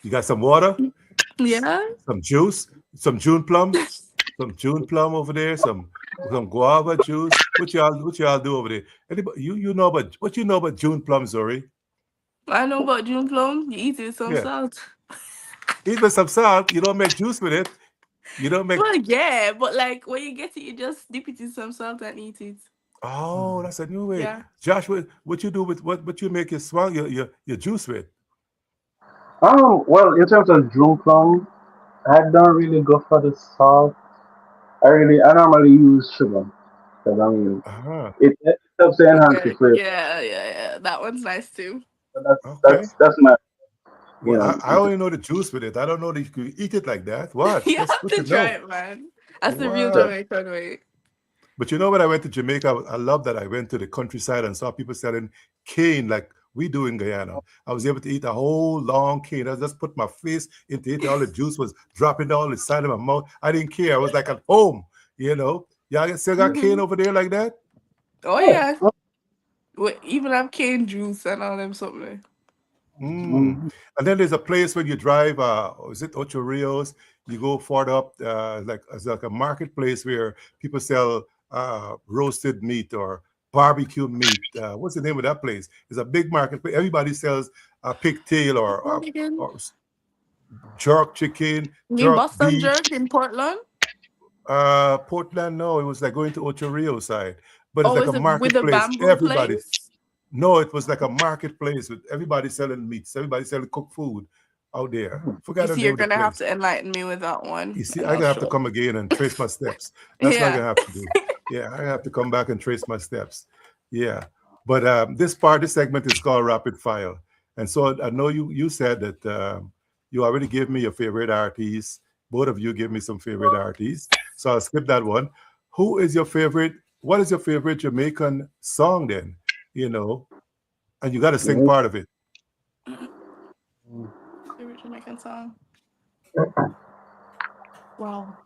You got some water? Yeah. Some juice? Some June plum? Some June plum over there? Some guava juice? What y'all do over there? Anybody you know about what you know about June plum, Zori? I know about June plum. You eat it with some Yeah. salt. Eat with some salt. You don't make juice with it. You don't make. Well, yeah, but like when you get it, you just dip it in some salt and eat it. Oh, that's a new way. Yeah. Josh, what you do with what you make your swang your juice with? Well, in terms of June plum, I don't really go for the salt. I normally use sugar. Because I mean, Uh-huh. it helps to enhance the Okay. flavor. Yeah, yeah, yeah. That one's nice too. But that's Okay. that's that's my Well, I decision. only know the juice with it. I don't know that you could eat it like that. What? You That's have good to to try know. it, man. That's the real So, What? Jamaican way. But when I went to Jamaica, I love that I went to the countryside and saw people selling cane like we do in Guyana. I was able to eat a whole long cane. I just put my face into it. All the juice was dropping down the side of my mouth. I didn't care. I was like at home, you know. Y'all still got cane Hmm. over there like that? Oh yeah. yeah. We even have cane juice and all them something. Mm. Mhm. And then there's a place when you drive, is it Ocho Rios? You go further up, like it's like a marketplace where people sell roasted meat or barbecue meat. What's the name of that place? It's a big marketplace. Everybody sells pigtail What's that again? or jerk chicken, You mean jerk Boston beef. jerk in Portland? Portland, no, it was like going to Ocho Rio side, but it's Oh, like a is it with the marketplace. bamboo Everybody, place? no, it was like a marketplace with everybody selling meats, everybody selling cooked food out there. You Forgot the see, name you're of the gonna have place. to enlighten me with that You one, see, and I'm I'll gonna have to show. come again and trace my steps. That's what I'm Yeah. gonna have to do. Yeah, I have to come back and trace my steps. Yeah, but this segment is called rapid fire, and so I know you said that you already gave me your favorite artist. Both of you gave me some favorite artists, so I'll skip that one. Who is your favorite? What is your favorite Jamaican song then? You know, and you got to sing Mhm. part of it. Favorite Jamaican song? Wow.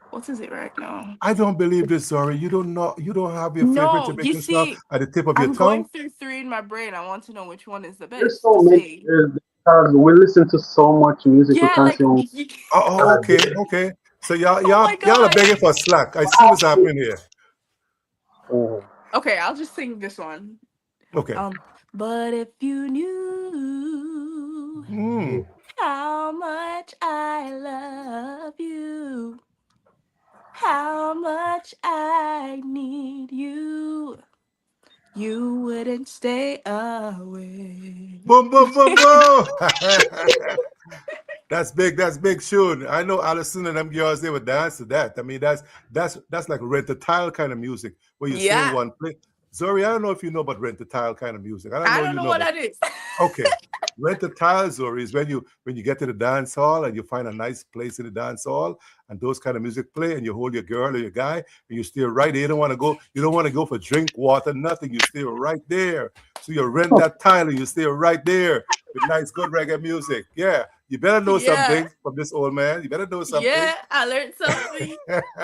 What is it right now? I don't believe this, sorry. You don't know. You don't have your favorite No, you Jamaican song see, at the tip of your I'm going tongue. through three in my brain. I want to know which one is the There's best so to many say. because we listen to so much music. We Yeah, like consume Oh, okay, okay. So y'all, oh y'all, my y'all are god. begging for slack. I see what's happening here. Mhm. Okay, I'll just sing this one. Okay. Um, but if you knew Hmm. how much I love you, how much I need you, You wouldn't stay away. Boom, boom, boom, boom. That's big. That's big, Shun. I know Allison and them girls, they would dance to that. I mean, that's like rent a tile kind of music where you stay in Yeah, one place. Zori, I don't know if you know about rent a tile kind of music. I don't I know don't you know know, what but that is. okay. Rent a tile, Zori, is when you get to the dance hall and you find a nice place in the dance hall and those kind of music play and you hold your girl or your guy and you stay right there. You don't want to go for drink, water, nothing. You stay right there. So you rent that tile and you stay right there with nice good reggae music. Yeah. You better know Yeah, something from this old man. You better know something. yeah, I learned something.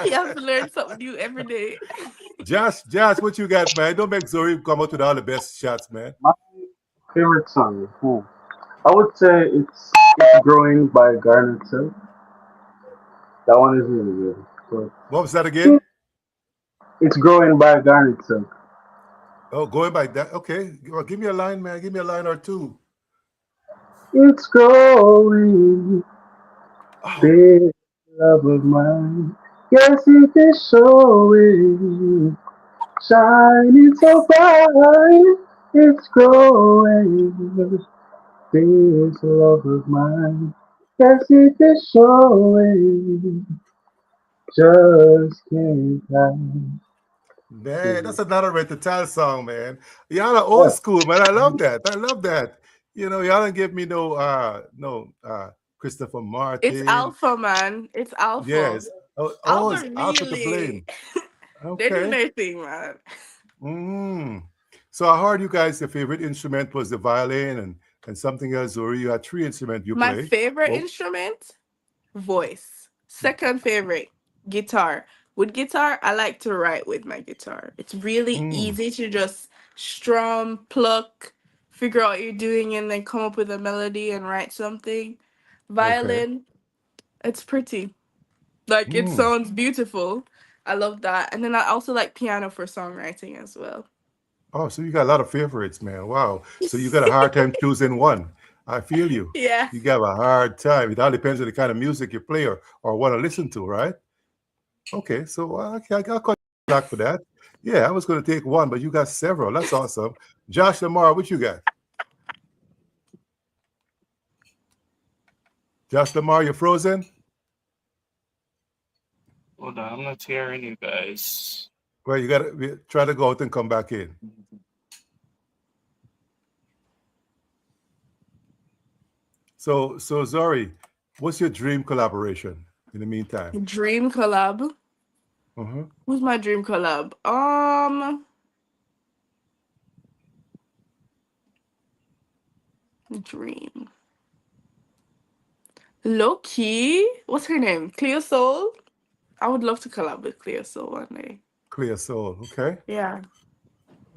You have to learn something new every day. Josh, what you got, man? Don't make Zori come out with all the best shots, man. My favorite song. I would say it's Growing by Garnet Silk. That one is really good. So What was that again? it's Growing by Garnet Silk. Oh, going by that. Okay. Well, give me a line, man. Give me a line or two. It's growing, Oh, this love of mine. Yes, it is showing, shining so bright. It's growing, this love of mine. Yes, it is showing, just can't hide. man, that's another Rentatile song, man. Y'all are Yeah, old school, man. I love that. I love that. You know, y'all don't give me no Christopher It's Martin. Alpha, man. It's Alpha. Yes. Oh, it's Alpha Alpha to really, blame. they're doing Okay. their thing, man. Mm. So I heard you guys, your favorite instrument was the violin and something else, or you had three instruments you My play. favorite Oh, instrument, voice. Second favorite, guitar. With guitar, I like to write with my guitar. It's really mm. easy to just strum, pluck, figure out what you're doing, and then come up with a melody and write something. Okay. Violin, it's pretty. Like, it Mm. sounds beautiful. I love that. And then I also like piano for songwriting as well. Oh, so you got a lot of favorites, man. Wow. So you got a hard time choosing one. I feel you. Yeah. You got a hard time. It all depends on the kind of music you play or want to listen to, right? Okay, so I'll cut you back for that. Yeah, I was going to take one, but you got several. That's awesome. Josh Lamar, what you got? Josh Lamar, you're frozen? Hold on, I'm not hearing you guys. Well, you got to try to go out and come back in. So Zori, what's your dream collaboration in the meantime? Dream collab. Uh-huh. Who's my dream collab? Dream. Low key. What's her name? Clear Soul. I would love to collab with Clear Soul one day. Clear Soul, okay? Yeah.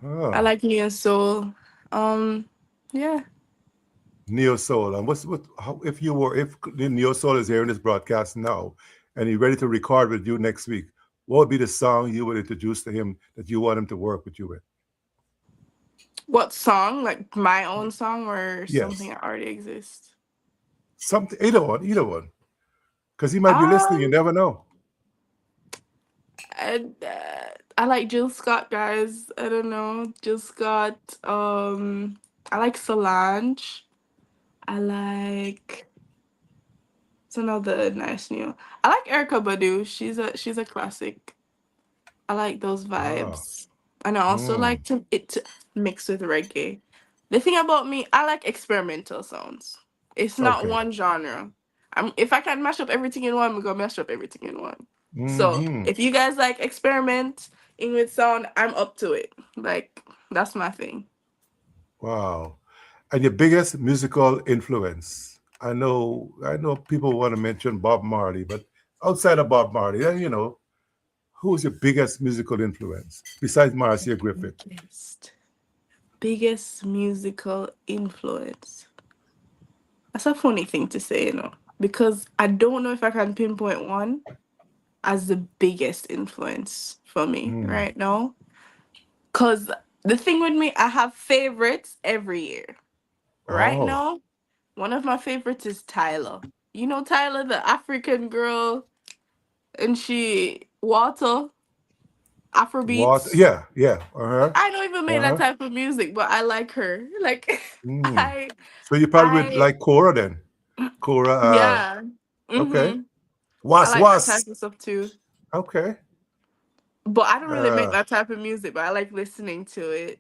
I Oh, like Clear Soul. Um, yeah. Neo Soul. And if the Neo Soul is hearing this broadcast now and he's ready to record with you next week, what would be the song you would introduce to him that you want him to work with you with? What song? Like my own song or something Yes. that already exists? Something either one. Because he might be listening, you Um, never know. I like Jill Scott, guys. I don't know. Jill Scott. I like Solange. I like it's another nice new. I like Erica Badu. She's a classic. I like those Ah. vibes. And I also Mm, like to mix with reggae. The thing about me, I like experimental sounds. It's not okay. one genre. If I can mash up everything in one, I'm gonna mash up everything in one. So Hmm. if you guys like experiment in with sound, I'm up to it. Like that's my thing. Wow. And your biggest musical influence? I know people want to mention Bob Marley, but outside of Bob Marley, who's your biggest musical influence besides Marcia Griffith? Biggest biggest musical influence. That's a funny thing to say, because I don't know if I can pinpoint one as the biggest influence for me Mm. right now. Cause the thing with me, I have favorites every year. Right Oh, now, one of my favorites is Tyler. You know Tyler, the African girl, and she water. What? Afrobeats. Yeah, yeah. Uh-huh. I don't even make that Uh-huh. type of music, but I like her. Like Mm. I So you probably would I like Cora then. Cora, yeah. okay. Mhm. I Was like that was. type of stuff too. Okay. But I don't really make Uh, that type of music, but I like listening to it.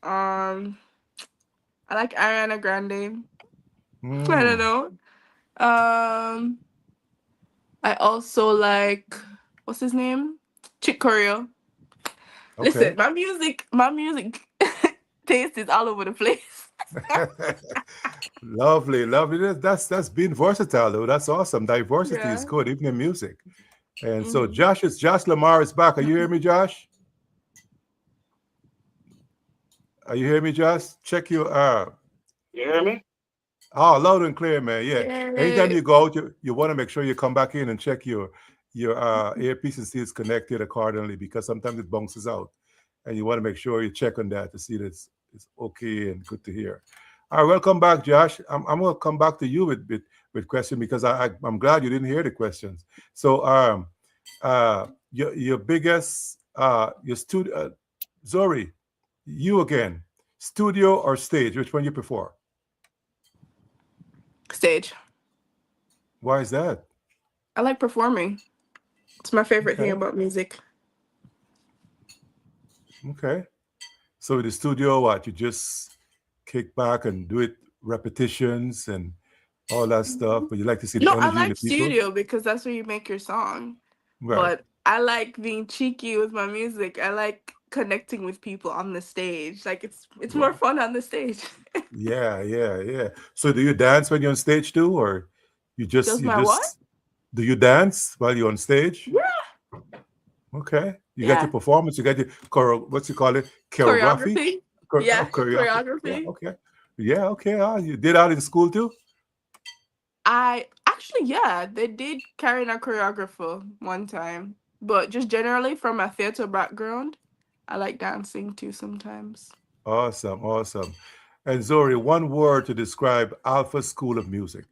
Um I like Ariana Grande. I don't mm, know. Um I also like what's his name? Chick Corea. Listen, okay. my music taste is all over the place. Lovely, lovely. That's being versatile though. That's awesome. Diversity is Yeah. good, even in music. And so Mhm. Josh Lamar is back. Are you hearing me, Josh? Are you hearing me, Josh? Check your You hear me? oh, loud and clear, man. Yeah. Anytime Yay. you go out, you want to make sure you come back in and check your earpiece and see it's connected accordingly because sometimes it bounces out. And you want to make sure you check on that to see that it's okay and good to hear. All right, welcome back, Josh. I'm gonna come back to you with question because I'm glad you didn't hear the questions. So your biggest your studio Zori, you again, studio or stage, which one you prefer? Stage. Why is that? I like performing. It's my favorite thing Okay, about music. okay. So in the studio, what you just kick back and do it repetitions and all that stuff, but you like to see the No, I energy in the like people. studio because that's where you make your song. Right. But I like being cheeky with my music. I like connecting with people on the stage. Like it's more Wow. fun on the stage. Yeah, yeah, yeah. So do you dance when you're on stage too, or Does you my what? just do you dance while you're on stage? Yeah, Okay. You got yeah. your performance, you got your what's you call it? Choreography? Choreography. Yeah, Choreography. Yeah, choreography. okay. Yeah, okay. You did that in school too? I actually, yeah, they did carry a choreographer one time, but just generally from a theater background, I like dancing too sometimes. Awesome, awesome. And Zori, one word to describe Alpha School of Music.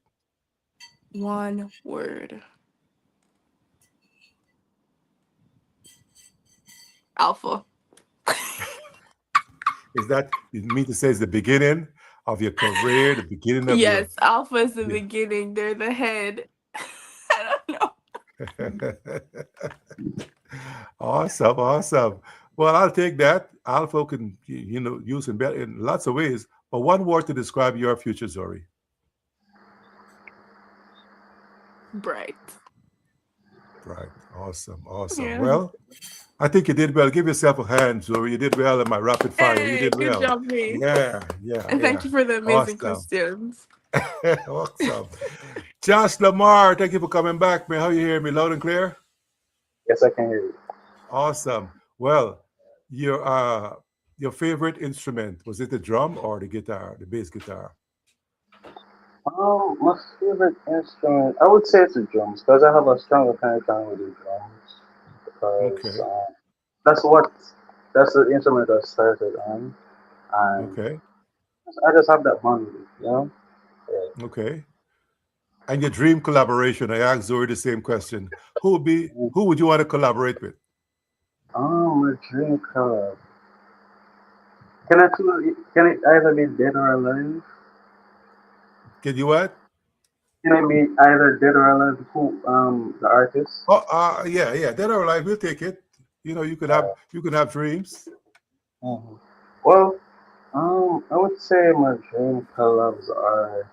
One word. Alpha. Is that you mean to say it's the beginning of your career, the beginning of your Yes, alpha is the yeah. beginning. They're the head. I don't know. Awesome, awesome. Well, I'll take that. Alpha can use in lots of ways. But one word to describe your future, Zori. Bright. Right. Awesome, awesome. Yeah. Well, I think you did well. Give yourself a hand, Zori. You did well in my rapid fire. You Hey, did good well. job, me. Yeah, yeah, And thank yeah. you for the amazing Awesome. questions. Awesome. Josh Lamar, thank you for coming back, man. How you hearing me? Loud and clear? Yes, I can hear you. Awesome. Well, your favorite instrument, was it the drum or the guitar, the bass guitar? My favorite instrument, I would say it's the drums because I have a stronger connection with the drums because Okay. that's what that's the instrument I started on, and Okay. I just have that bond with it, you know. Yeah. Okay. And your dream collaboration, I asked Zoe the same question. Who would you want to collaborate with? My dream color. Can it either be dead or alive? Can you what? Can it be either dead or alive? Who the artist? Oh, yeah, yeah. Dead or alive, we'll take it. You can have dreams. Mhm. Well, I would say my dream collabs are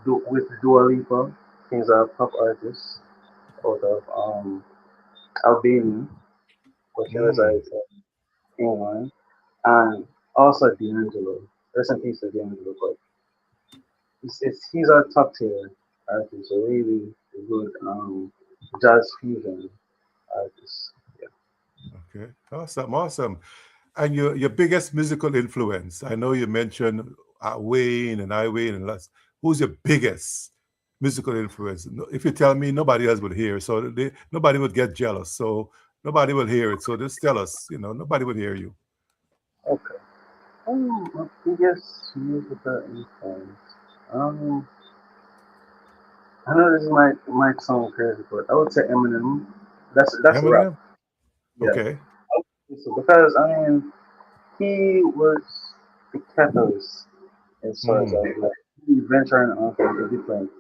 with Dua Lipa. He's a pop artist out of Albania, which Mm. resides in England, and also D'Angelo. Rest in peace to D'Angelo, but he's a top tier artist, a really good jazz fusion artist. Yeah. Okay. Awesome, awesome. And your biggest musical influence? I know you mentioned Wayne and I Wayne and lots. Who's your biggest musical influence? If you tell me, nobody else would hear. So nobody would get jealous. So nobody will hear it. So just tell us. Nobody would hear you. Okay. My biggest musical influence. Um, I know this might sound crazy, but I would say Eminem. That's rap. Eminem. Yeah. Okay. So because I mean, he was the catalyst in sorts of Mm. like he venturing off into different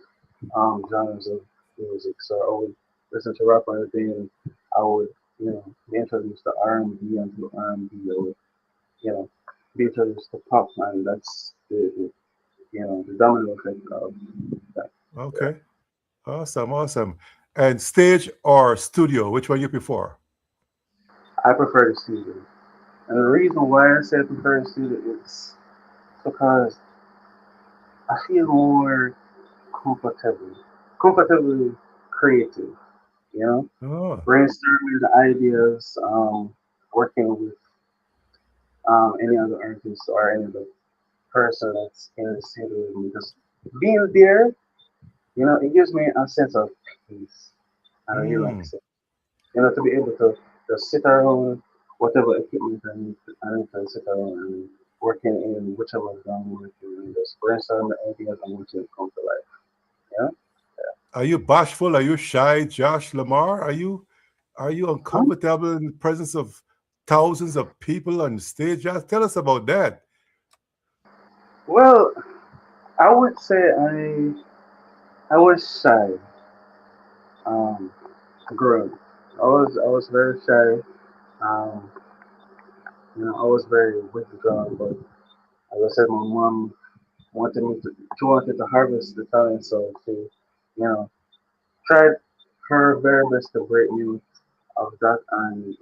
genres of music. So I would listen to rap and then I would be introduced to R&B and to R&B. I would you know be introduced to pop, and that's the domino effect of that. Yeah. Okay. Awesome. Awesome. And stage or studio, which one you prefer? I prefer the studio, and the reason why I say I prefer the studio is because I feel more comfortable, comfortably creative. You know, Oh. brainstorming the ideas, working with any other artist or any other person that's in the studio with me. Just being there, it gives me a sense of peace and Mm. relaxing. To be able to just sit around whatever equipment I need to sit around and working in whichever genre I'm working and just brainstorm the ideas and watching it come to life. Yeah. Are you bashful? Are you shy, Josh Lamar? Are you Um, uncomfortable in the presence of thousands of people on stage? Just tell us about that. well, I would say I was shy. Um, growing up. I was very shy. Um, I was very withdrawn, but as I said, my mom she wanted to harvest the talent, so she, know, tried her very best to break me of that, and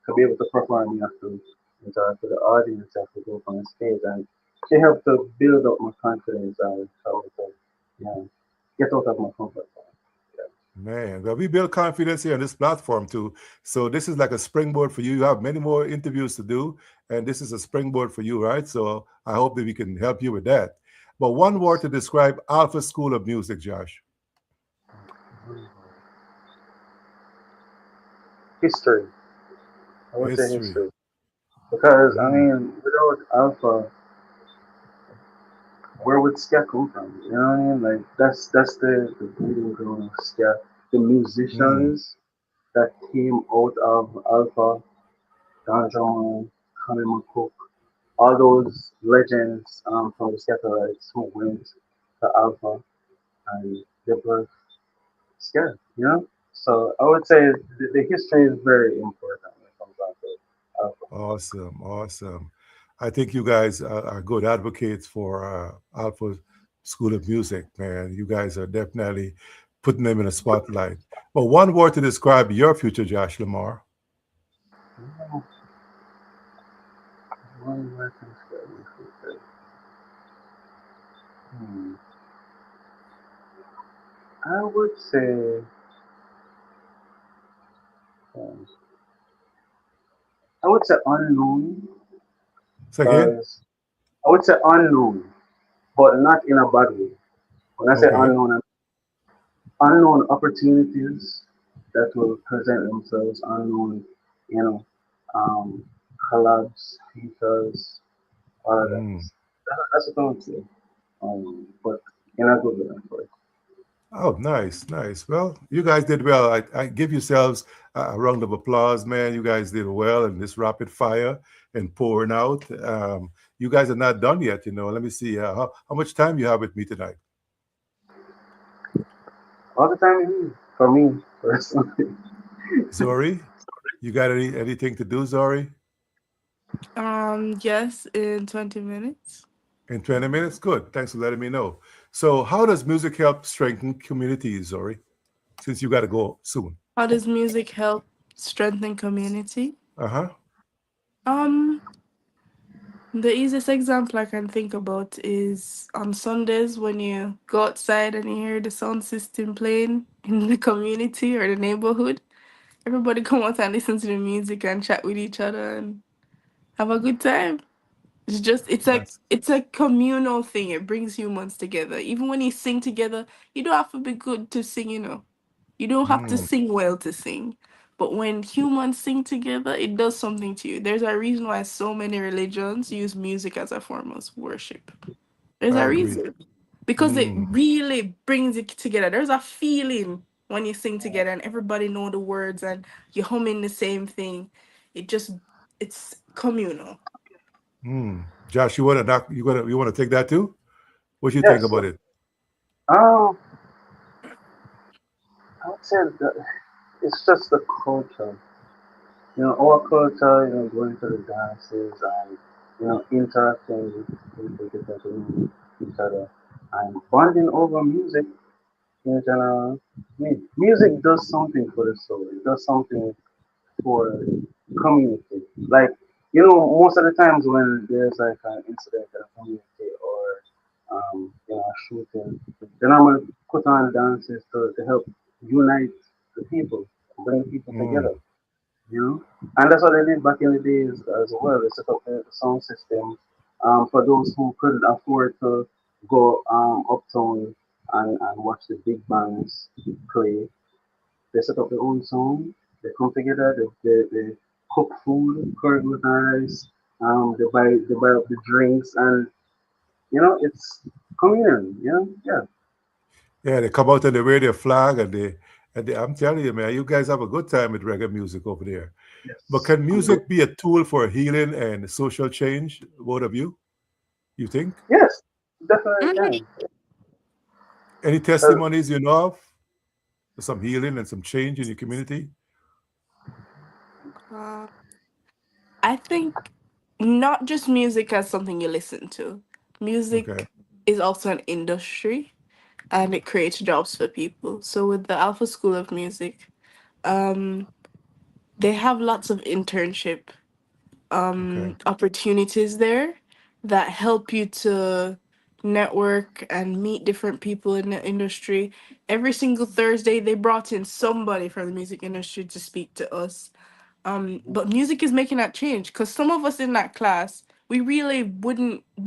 to be able to perform, you have to interact with the audience, you have to go up on stage, and she helped to build up my confidence and so to, get out of my comfort zone. Man, well, we build confidence here on this platform too. So this is like a springboard for you. You have many more interviews to do, and this is a springboard for you, right? So I hope that we can help you with that. But one word to describe Alpha School of Music, Josh. Yeah. History, I would say History. history, because I Mm, mean, without Alpha, where would ska come from? You know what I mean? Like that's the breeding ground of ska. The mm, musicians that came out of Alpha, Don John, Connie McCook, all those legends from the Scatolites who went to Alpha and they were ska. So I would say the history is very important when it comes down to Alpha. awesome, awesome. I think you guys are good advocates for Alpha School of Music, man. You guys are definitely putting them in a spotlight. But one word to describe your future, Josh Lamar. Yeah, one more thing that we should say. Hmm. I would say, um, I would say unknown, Say again? because I would say unknown, but not in a bad way. When I say Okay. unknown opportunities that will present themselves, unknown, you know, um, collabs, features, all of that. Mm. That's what I would say. But in a good way, of course. Oh, nice, nice. Well, you guys did well. I give yourselves a round of applause, man. You guys did well in this rapid fire and pouring out. You guys are not done yet, you know. Let me see how much time you have with me tonight. All the time it is for me personally. Zori, you got anything to do, Zori? Yes, in 20 minutes. In 20 minutes? Good. Thanks for letting me know. So, how does music help strengthen communities, Zori? Since you got to go soon. How does music help strengthen community? Uh huh. Um, the easiest example I can think about is on Sundays when you go outside and you hear the sound system playing in the community or the neighborhood. Everybody come out and listen to the music and chat with each other and have a good time. It's just That's it's a communal thing. It brings humans together. Even when you sing together, you don't have to be good to sing, you know. You don't have to mm, sing well to sing. But when humans sing together, it does something to you. There's a reason why so many religions use music as a form of worship. There's I a agree. reason. Because it Mm, really brings it together. There's a feeling when you sing together and everybody know the words and you're humming the same thing. It just it's communal. Hmm. Josh, you want to take that too? What you think Yes. about it? Um, I would say that it's just the culture. Our culture, going to the dances and, interacting with different each other and bonding over music in general. I mean, music does something for the soul. It does something for community. Like, most of the times when there's like an incident in a community or, a shooting, they normally put on dances to help unite the people, bring people Hmm. together. And that's what they did back in the days as well. They set up the sound system for those who couldn't afford to go uptown and watch the big bands play. They set up their own sound. They come together. They cook food, curry with rice. They buy up the drinks, and it's communion. Yeah. Yeah, they come out and they wear their flag I'm telling you, man, you guys have a good time with reggae music over there. But Yes. can music be a tool for healing and social change? Both of you, you think? Yes, definitely Mhm. can. Any 'Cause, testimonies you know of? Some healing and some change in your community? Uh, I think not just music as something you listen to. Okay. Music is also an industry and it creates jobs for people. So with the Alpha School of Music, um, they have lots of internship Okay. opportunities there that help you to network and meet different people in the industry. Every single Thursday, they brought in somebody from the music industry to speak to us. But music is making that change because some of us in that class, we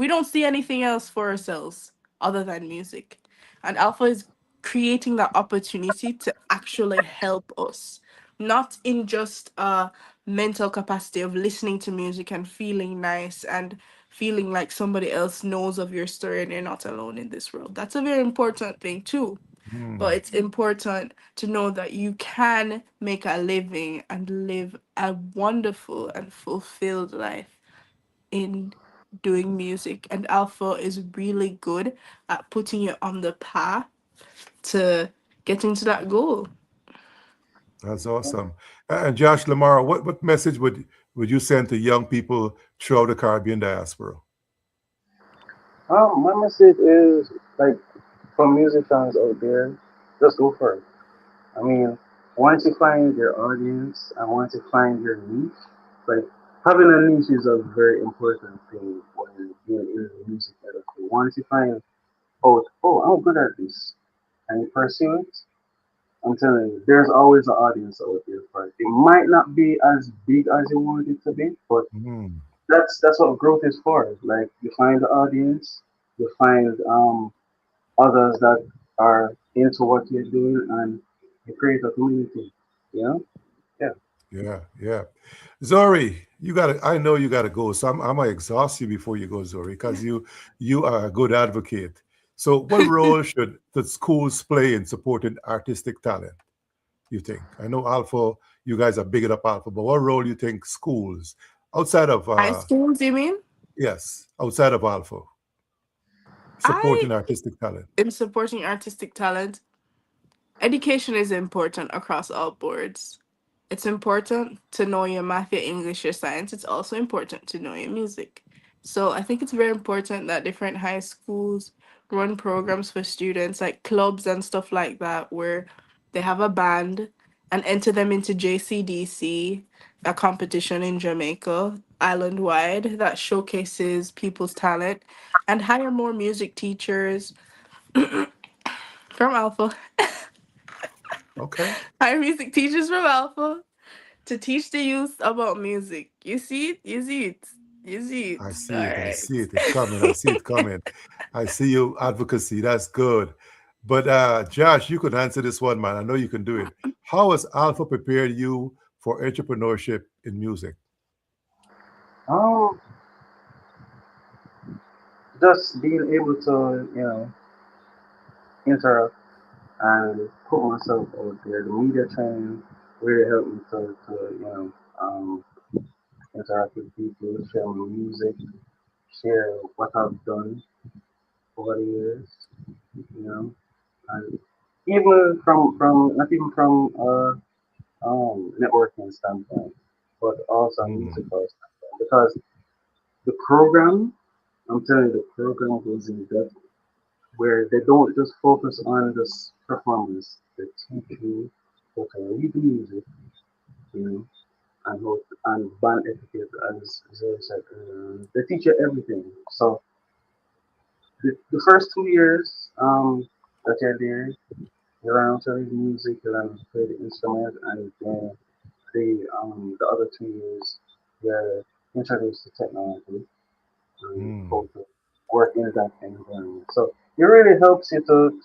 don't see anything else for ourselves other than music. And Alpha is creating that opportunity to actually help us, not in just a mental capacity of listening to music and feeling nice and feeling like somebody else knows of your story and you're not alone in this world. That's a very important thing too, but Hmm. it's important to know that you can make a living and live a wonderful and fulfilled life in doing music. And Alpha is really good at putting you on the path to getting to that goal. That's awesome. And Josh Lamar, what message would you send to young people throughout the Caribbean diaspora? my message is like for musicians out there, just go for it. I mean, once you find your audience and once you find your niche, like having a niche is a very important thing when you're in the music industry. Once you find out, oh, I'm good at this, and you pursue it, I'm telling you, there's always an audience out there for it. It might not be as big as you want it to be, but Hmm. that's what growth is for. Like you find the audience, you find others that are into what you're doing, and you create a community. You know? Yeah. Yeah, yeah. Zori, you gotta I know you gotta go. So I'm gonna exhaust you before you go, Zori, because you are a good advocate. So what role should the schools play in supporting artistic talent, you think? I know Alpha, you guys are big up Alpha, but what role you think schools outside of High schools, you mean? yes, outside of Alpha, I, supporting artistic talent? in supporting artistic talent, education is important across all boards. It's important to know your math, your English, your science. It's also important to know your music. So I think it's very important that different high schools run programs for students, like clubs and stuff like that, where they have a band and enter them into JCDC, a competition in Jamaica, island wide, that showcases people's talent, and hire more music teachers from Alpha. Okay. Hire music teachers from Alpha to teach the youth about music. You see it? You see it? You see I it? All see it. I right. see it. It's coming. I see it coming. I see you advocacy. That's good. But Josh, you could answer this one, man. I know you can do it. How has Alpha prepared you for entrepreneurship in music? Um, just being able to, interact and put myself out there. The media training really helped me to interact interact with people, share my music, share what I've done over the years, you know, and even from not even from networking standpoint, but also Mm. musical standpoint. Because the program, I'm telling you, the program goes in depth where they don't just focus on this performance. They teach you how to read the music, you know, and how and band etiquette, as I said. They teach you everything. So the first 2 years that you're there, you learn how to read music, you learn how to play the instrument, and then the other 2 years you're introduced to technology and Mm. how to work in that environment. So it really helps you to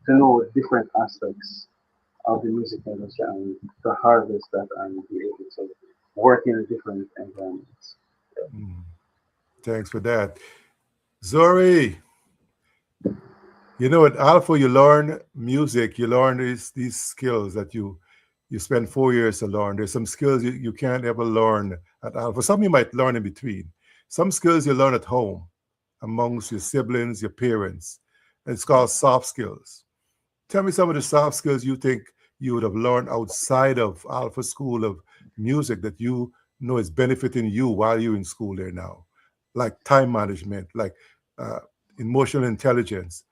know different aspects of the music industry and to harvest that and be able to work in different environments. Mm. Thanks for that. Zori, you know, at Alpha, you learn music, you learn these skills that you spend 4 years to learn. There's some skills you can't ever learn at Alpha. Some you might learn in between. Some skills you learn at home amongst your siblings, your parents. And it's called soft skills. Tell me some of the soft skills you think you would have learned outside of Alpha School of Music that you know is benefiting you while you're in school there now, like time management, like uh, emotional intelligence.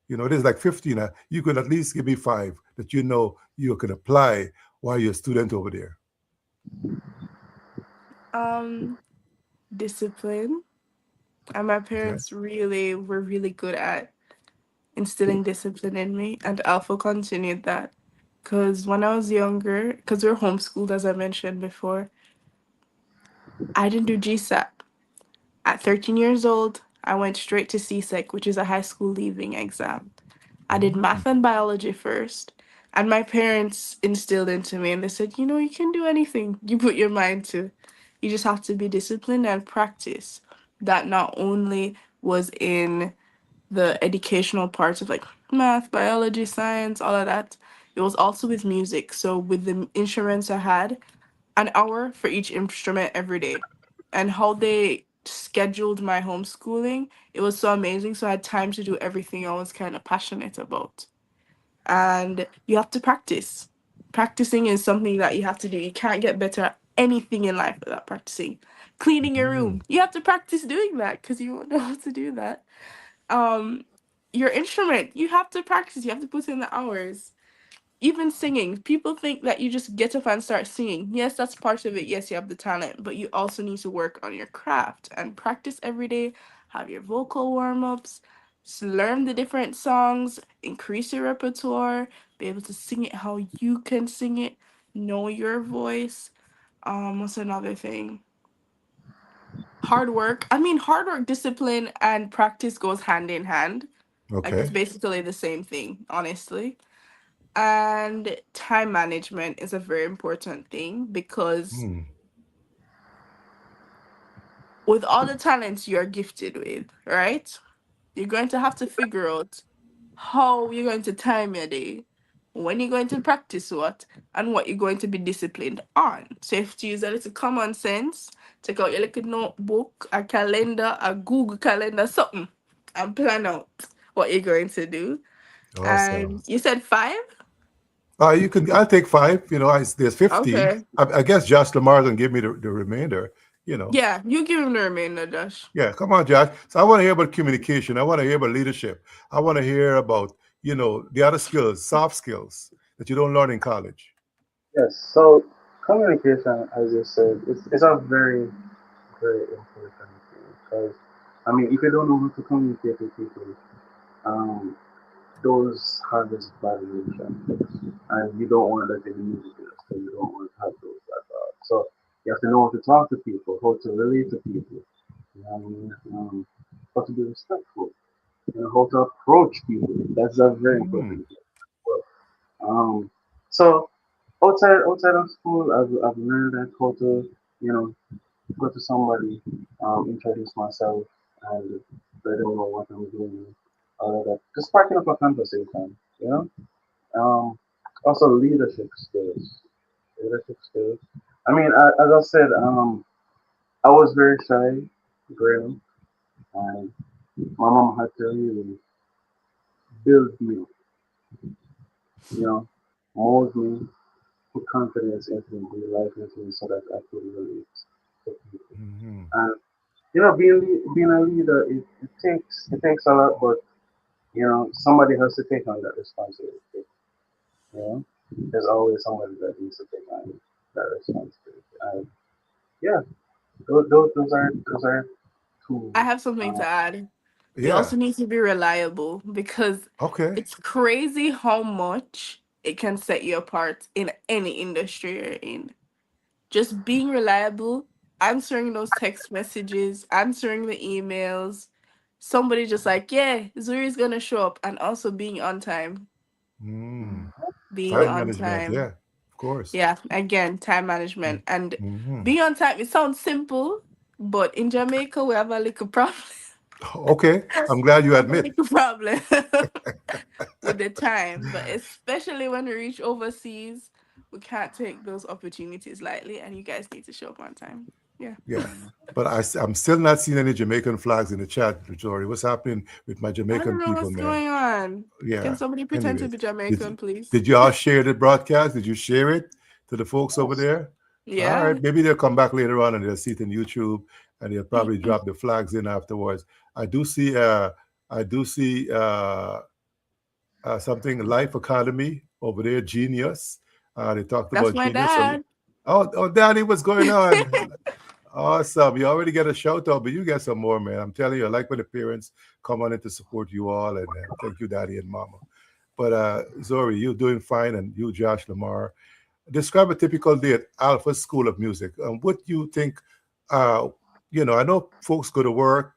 You know, there's like 15. You could at least give me five that you know you can apply while you're a student over there. Um, Discipline. And my Okay. parents really were really good at instilling discipline in me, and Alpha continued that. Because when I was younger, because we were homeschooled, as I mentioned before, I didn't do GSAP. At 13 years old, I went straight to CSEC, which is a high school leaving exam. I did Mm. math and biology first. And my parents instilled into me, and they said, you know, you can do anything you put your mind to. You just have to be disciplined and practice. That not only was in the educational parts of like math, biology, science, all of that, it was also with music. So, with the instruments I had, an hour for each instrument every day. And how they scheduled my homeschooling, it was so amazing. So I had time to do everything I was kind of passionate about. And you have to practice. Practicing is something that you have to do. You can't get better at anything in life without practicing. Cleaning your Mm. room, you have to practice doing that because you won't know how to do that. Um, your instrument, you have to practice. You have to put in the hours. Even singing, people think that you just get up and start singing. Yes, that's part of it. Yes, you have the talent, but you also need to work on your craft and practice every day. Have your vocal warm ups, learn the different songs, increase your repertoire, be able to sing it how you can sing it, know your voice. What's another thing? Hard work. I mean, hard work, discipline, and practice goes hand in hand. Like it's Okay. basically the same thing, honestly. And time management is a very important thing because Mm. with all the talents you're gifted with, right? You're going to have to figure out how you're going to time your day, when you're going to practice what, and what you're going to be disciplined on. So if to use a little common sense, take out your little notebook, a calendar, a Google calendar, something, and plan out what you're going to do. Awesome. And you said five? You can. I'll take five. You know, there's 15. Okay. I guess Josh Lamar gonna give me the remainder. You know. Yeah, you give him the remainder, Josh. Yeah, come on, Josh. So I want to hear about communication. I want to hear about leadership. I want to hear about, the other skills, soft skills that you don't learn in college. Yes, so communication, as you said, it's a very, very important thing because, I mean, if you don't know how to communicate with people, um, those have this bad relationships, and you don't want that in the music industry. You don't want to have those bad vibes. So you have to know how to talk to people, how to relate to people, you know what I mean? How to be respectful, how to approach people. That's a very Mm. important thing. Well, so outside of school, I've learned that how to you know go to somebody, introduce myself, and let them know what I'm doing, all of that. Just sparking up a conversation, Um, also leadership skills. Leadership skills. I mean, as I said, I was very shy growing up, and my mom had to really build me, you know, mold me, put confidence into me, life into me, so that I could relate to people. Hmm. And being a leader, it takes a lot, but somebody has to take on that responsibility. You know, there's always somebody that needs to take on that responsibility. And yeah, those are I two. have something Uh, to add. You Yeah. also need to be reliable because Okay. it's crazy how much it can set you apart in any industry you're in. Just being reliable, answering those text messages, answering the emails, somebody just like, yeah, Zuri's gonna show up, and also being on time. Mm. Being Time on management. time. Yeah. Of course. Yeah, again, time management. And Mm-hmm. being on time, it sounds simple, but in Jamaica, we have a little problem. Okay. I'm glad you have a admit. little problem with the time. But especially when we reach overseas, we can't take those opportunities lightly, and you guys need to show up on time. Yeah. Yeah. But I'm still not seeing any Jamaican flags in the chat, Jory. What's happening with my I don't Jamaican know people, what's man? going on. Can Yeah. somebody pretend to Anyways, be did Jamaican, please? did you all share the broadcast? Did you share it to the folks over yes. there? All Yeah. right. Maybe they'll come back later on and they'll see it on YouTube and they'll probably drop the flags in afterwards. I do see I do see something Life Academy over there, Genius. They talked That's about my Genius. So, dad. oh, Danny, what's going on? Awesome. You already get a shout out, but you get some more, man. I'm telling you, I like when the parents come on in to support you all. And thank you, Daddy and Mama. But Zori, you're doing fine. And you, Josh Lamar, describe a typical day at Alpha School of Music. What do you think? Uh, I know folks go to work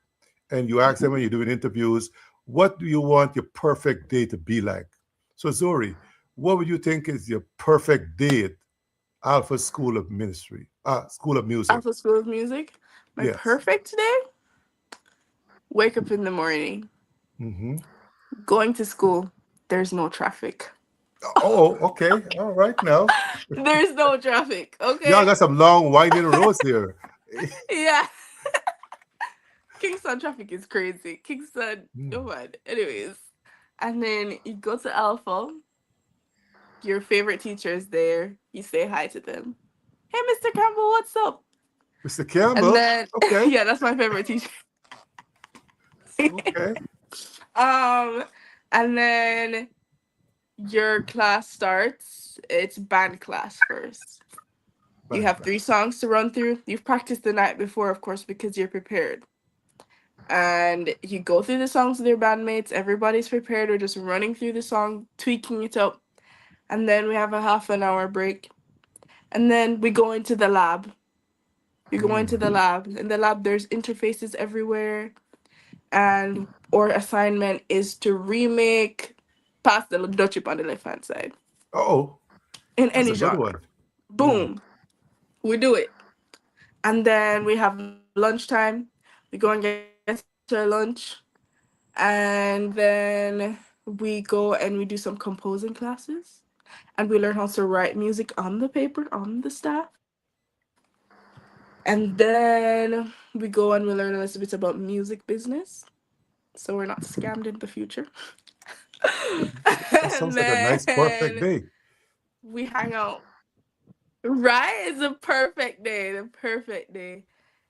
and you ask them when you're doing interviews, what do you want your perfect day to be like? So, Zori, what would you think is your perfect day at Alpha School of Ministry, School of Music? Alpha School of Music. My Yes. perfect day? Wake up in the morning, Mm-hmm. going to school. There's no traffic. Oh, okay. All right now. There's no traffic, Y'all okay? got some long winding roads here. Yeah. Kingston traffic is crazy. Kingston, oh Mm. man. Anyways. And then you go to Alpha, your favorite teacher is there. You say hi to them. Hey, Mr. Campbell, what's up? Mr. And Campbell. then, Okay. yeah, that's my favorite teacher. Okay. um, and then your class starts. It's band class first. You Band have three class. songs to run through. You've practiced the night before, of course, because you're prepared. And you go through the songs with your bandmates. Everybody's prepared. We're just running through the song, tweaking it up. And then we have a half an hour break. And then we go into the lab. You go into the Mm. lab. In the lab, there's interfaces everywhere. And our assignment is to remake Pass the Dutch Chip on the left hand side Oh, in that's any a good genre. one. Mm. Boom, we do it. And then we have lunchtime. We go and get our lunch. And then we go and we do some composing classes. And we learn how to write music on the paper, on the staff. And then we go and we learn a little bit about music business. So we're not scammed in the future. That And sounds like a nice, perfect then day. we hang out. Right? It's a perfect day. The perfect day.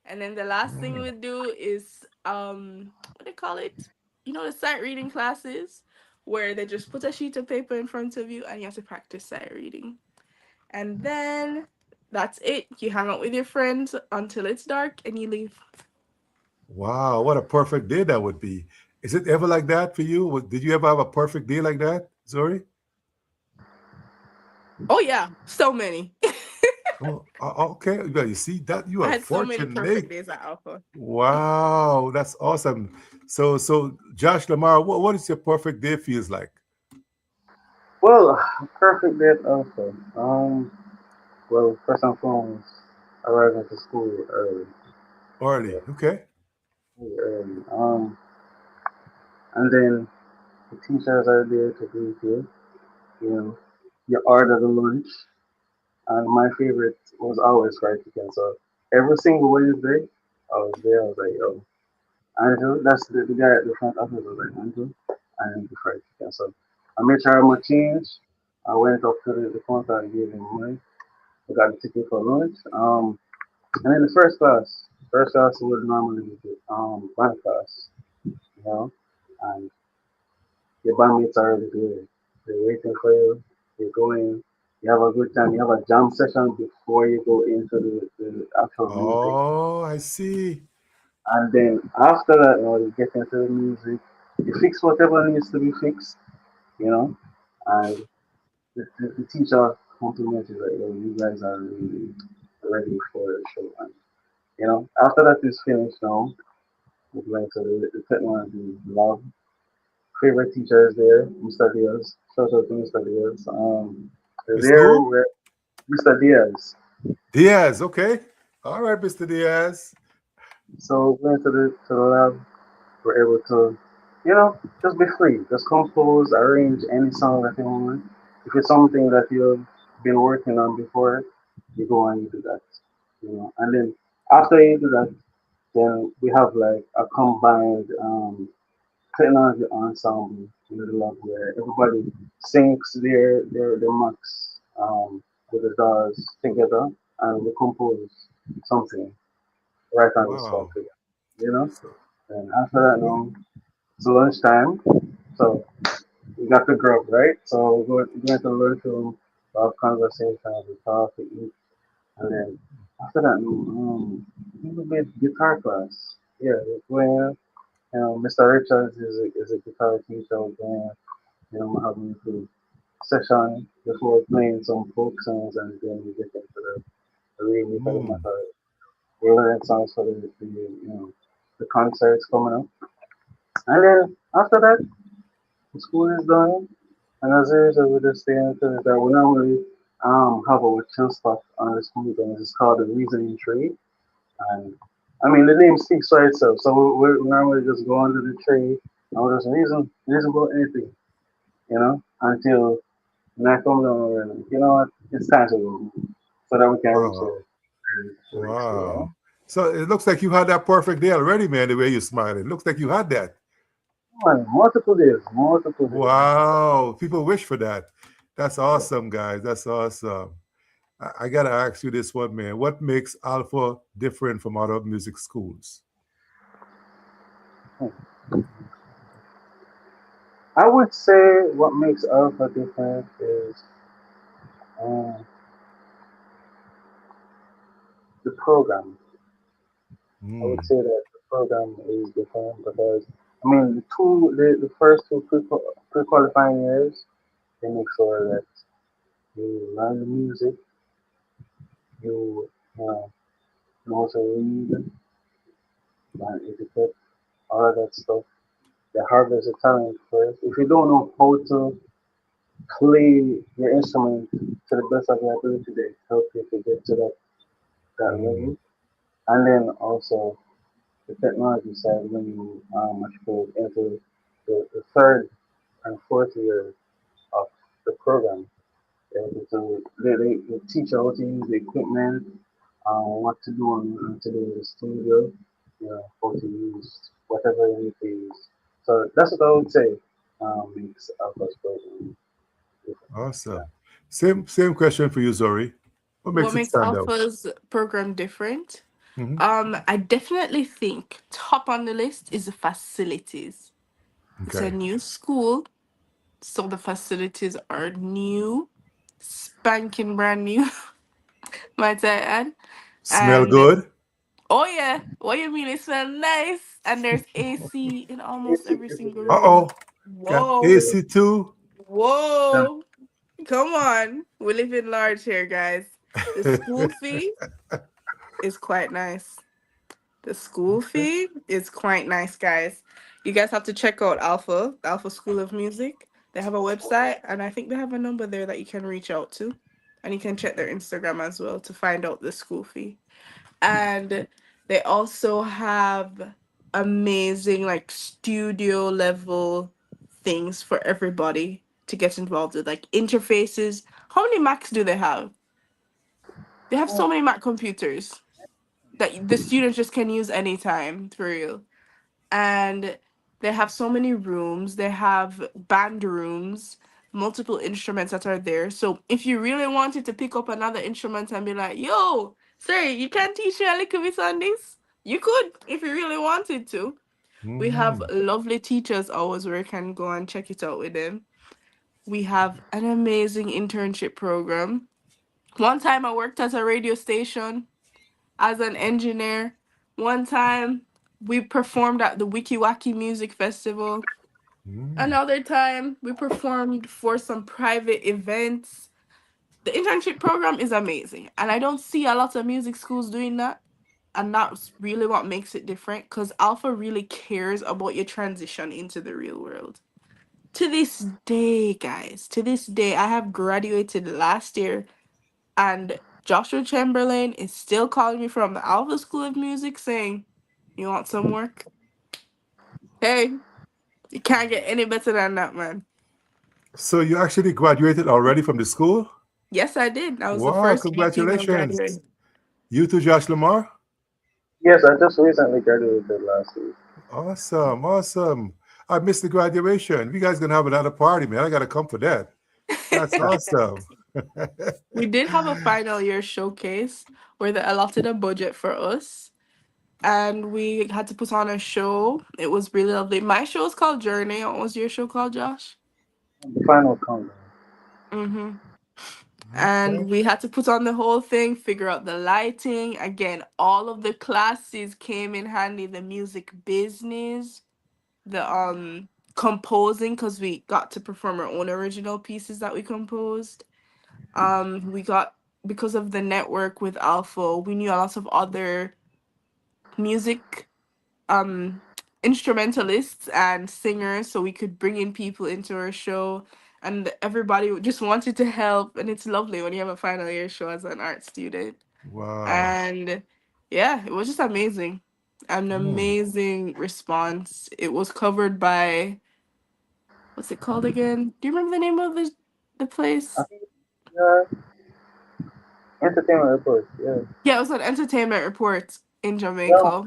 And then the last thing Mm. we do is what do you call it? You know the sight reading classes where they just put a sheet of paper in front of you and you have to practice sight reading. And then that's it. You hang out with your friends until it's dark and you leave. Wow, what a perfect day that would be. Is it ever like that for you? Did you ever have a perfect day like that, Zori? Oh yeah, so many. Oh, okay. Well, you see that you I are had so many perfect fortunate. days at Alpha. Wow, that's awesome. So Josh Lamar, what is your perfect day feels like? Well, perfect day also. Well, first and foremost, arriving to school early. Early, Yeah, okay. really early. And then the teachers are there to greet you. You know, you order the lunch. and my favorite was always fried chicken. So every single Wednesday, I was there. I was like, yo, Andrew, that's the guy at the front office. I was like, Andrew, I need the fried chicken. So I made sure I'm change. I went up to the counter and gave him money. I got the ticket for lunch. And in the first class would normally be band class, you know, and your bandmates are already there. They're waiting for you. You go in, you have a good time. You have a jam session before you go into the actual music. Oh, I see. And then after that, you get into the music. You fix whatever needs to be fixed, you know, and the teacher complimented like, "Oh, you guys are really ready for the show." And, after that is finished now, we're going to the technology lab. Favorite teacher is there, Mr. Diaz. Shout out to Mr. Diaz. Mr. There, Who? where Mr. Diaz. Diaz. Okay. All right, Mr. Diaz. So we went to the lab. We're able to, just be free. Just compose, arrange any song that you want. If it's something that you've been working on before, you go and you do that. And then after you do that, then we have like a combined technology ensemble in the lab where everybody syncs their max with the DAWs together and we compose something right on the spot Wow. together. You know? So, And after that okay. now it's lunchtime. So we got the grub, right? So we're going to the lunchroom, we have conversations, we talk, we eat, and then after that, a little bit guitar class. Yeah, we're going. Mr. Richards is a guitar teacher. We're going. We're having a session before playing some folk songs, and then we get into the real meat of the Mm. matter. We learn songs for the concerts coming up, and then after that, the school is done. And as usual, we just stay into that. We normally have our chill spot on the school grounds. It's called the Reasoning Tree. And I mean, the name speaks for itself. So we normally just go under the tree and we just reason about anything, until night comes down and it's time to go so that we can reach Wow. the next day. Wow. So it looks like you had that perfect day already, man, the way you're smiling. It looks like you had that. And multiple days, multiple days. Wow. People wish for that. That's awesome, guys. That's awesome. I got to ask you this one, man. What makes Alpha different from other music schools? Hmm. I would say what makes Alpha different is um, the program. I would Mm. say that the program is different because I mean the first two pre qualifying years they make sure that you learn the music, you know how to read, learn etiquette, all of that stuff. They harvest the talent first. If you don't know how to play your instrument to the best of your ability, they help you to get to that Mm. level. And then also the technology side when you matriculate into the third and fourth year of the program. So they teach you how to use the equipment, what to do to do in the studio, how to use whatever you need to use. So that's what I would say makes Alpha's program different. Awesome. Same question for you, Zori. What What makes it makes stand out? Alpha's program different? Hmm. I definitely think top on the list is the facilities. It's a Okay. new school, so the facilities are new, spanking brand new, might I add. Smell And good? oh yeah, what you mean? It smells nice, and there's AC in almost It's every single room. Uh-oh. Got Whoa, AC too? whoa, come on, we live in large here, guys. The school fee is quite nice. The school fee is quite nice, guys. You guys have to check out Alpha, the Alpha School of Music. They have a website, and I think they have a number there that you can reach out to. And you can check their Instagram as well to find out the school fee. And they also have amazing, like, studio level things for everybody to get involved with, like interfaces. How many Macs do they have? They have so Oh, many Mac computers that the students just can use anytime, for real. And they have so many rooms. They have band rooms, multiple instruments that are there. So if you really wanted to pick up another instrument and be like, yo, sorry, you can't teach me a little bit on this, you could if you really wanted to. We have Hmm. lovely teachers always where you can go and check it out with them. We have an amazing internship program. One time I worked at a radio station as an engineer. One time we performed at the Wiki Waki Music Festival. Hmm. Another time we performed for some private events. The internship program is amazing, and I don't see a lot of music schools doing that. And that's really what makes it different because Alpha really cares about your transition into the real world. To this day, guys, to this day, I have graduated last year, and Joshua Chamberlain is still calling me from the Alpha School of Music saying, you want some work? Hey, you can't get any better than that, man. So you actually graduated already from the school? Yes, I did. I was the Wow, first gay female congratulations. graduate. You too, Josh Lamar? yes, I just recently graduated last week. Awesome, awesome. I missed the graduation. You guys gonna have another party, man. I gotta come for that. That's awesome. We did have a final year showcase where they allotted a budget for us, and we had to put on a show. It was really lovely. My show was called Journey. What was your show called, Josh? Final countdown. Mm-hmm. Okay. And we had to put on the whole thing, figure out the lighting. Again, all of the classes came in handy. The music business, the composing, because we got to perform our own original pieces that we composed. We got, because of the network with Alpha, we knew a lot of other music um instrumentalists and singers, so we could bring in people into our show, and everybody just wanted to help. And it's lovely when you have a final year show as an art student. Wow. And yeah, it was just amazing, an Hmm. amazing response. It was covered by, what's it called again? Do you remember the name of the I place? think entertainment reports. Yeah. Yeah, it was an entertainment report in Yeah. Jamaica,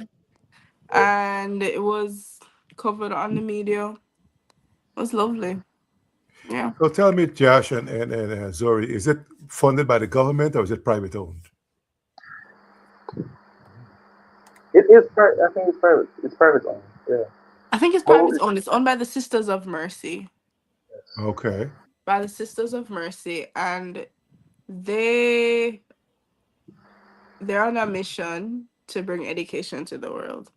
and it was covered on the media. It was lovely. Yeah. So tell me, Josh and Zori, is it funded by the government or is it private owned? It is. I think it's private. It's private owned. Yeah. I think it's But private owned. It's owned by the Sisters of Mercy. Okay. By the Sisters of Mercy. And they they're on a mission to bring education to the world.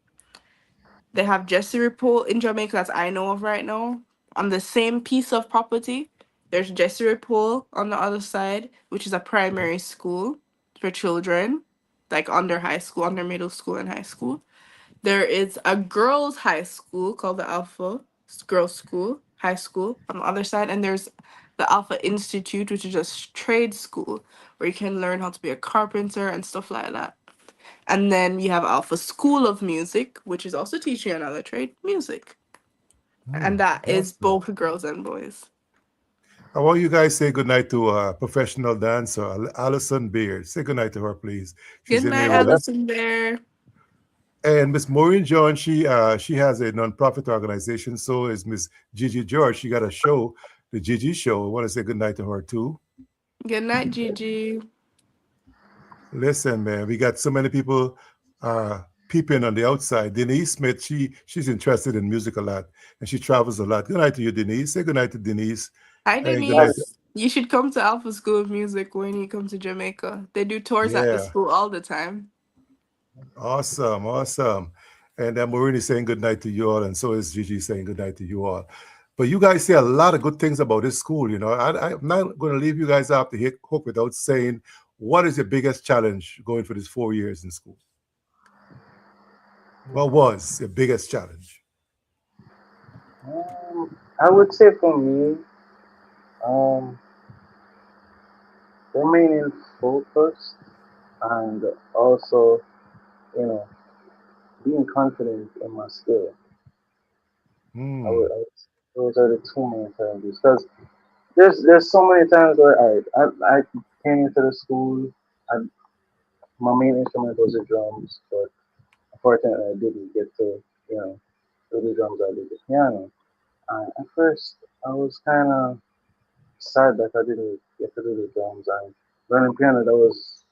They have Jesse Repole in Jamaica that I know of right now. On the same piece of property, there's Jesse Repole on the other side, which is a primary school for children, like under high school, under middle school and high school. There is a girls' high school called the Alpha Girls' School, high school on the other side, and there's the Alpha Institute, which is just trade school where you can learn how to be a carpenter and stuff like that. And then you have Alpha School of Music, which is also teaching another trade, music, Hmm. and that is Awesome. both girls and boys. I want you guys say goodnight to professional dancer Alison Beard. Say goodnight to her, please. Good She's in night, here with yeah, us. Alison Bear. And Miss Maureen John, she has a nonprofit organization. So is Miss Gigi George. She got a show, the Gigi Show. I want to say goodnight to her too. Good night, Gigi. Listen, man, we got so many people peeping on the outside. Denise Smith, she's interested in music a lot and she travels a lot. Good night to you, Denise. Say good night to Denise. Hi, And good night. Denise. You should come to Alpha School of Music when you come to Jamaica. They do tours at the Yeah, school all the time. awesome, awesome. And Maureen is saying good night to you all, and so is Gigi saying good night to you all. But you guys say a lot of good things about this school. You know, I'm not going to leave you guys off the hook without saying what is your biggest challenge going for these 4 years in school? What was your biggest challenge? I would say for me, um, remaining focused and also, you know, being confident in my skill. Hmm. I would say those are the two main challenges because there's so many times where I came into the school. my main instrument was the drums, but unfortunately I didn't get to, you know, do the drums. I did the piano. At first, I was kind of sad that I didn't get to do the drums and learning piano. That was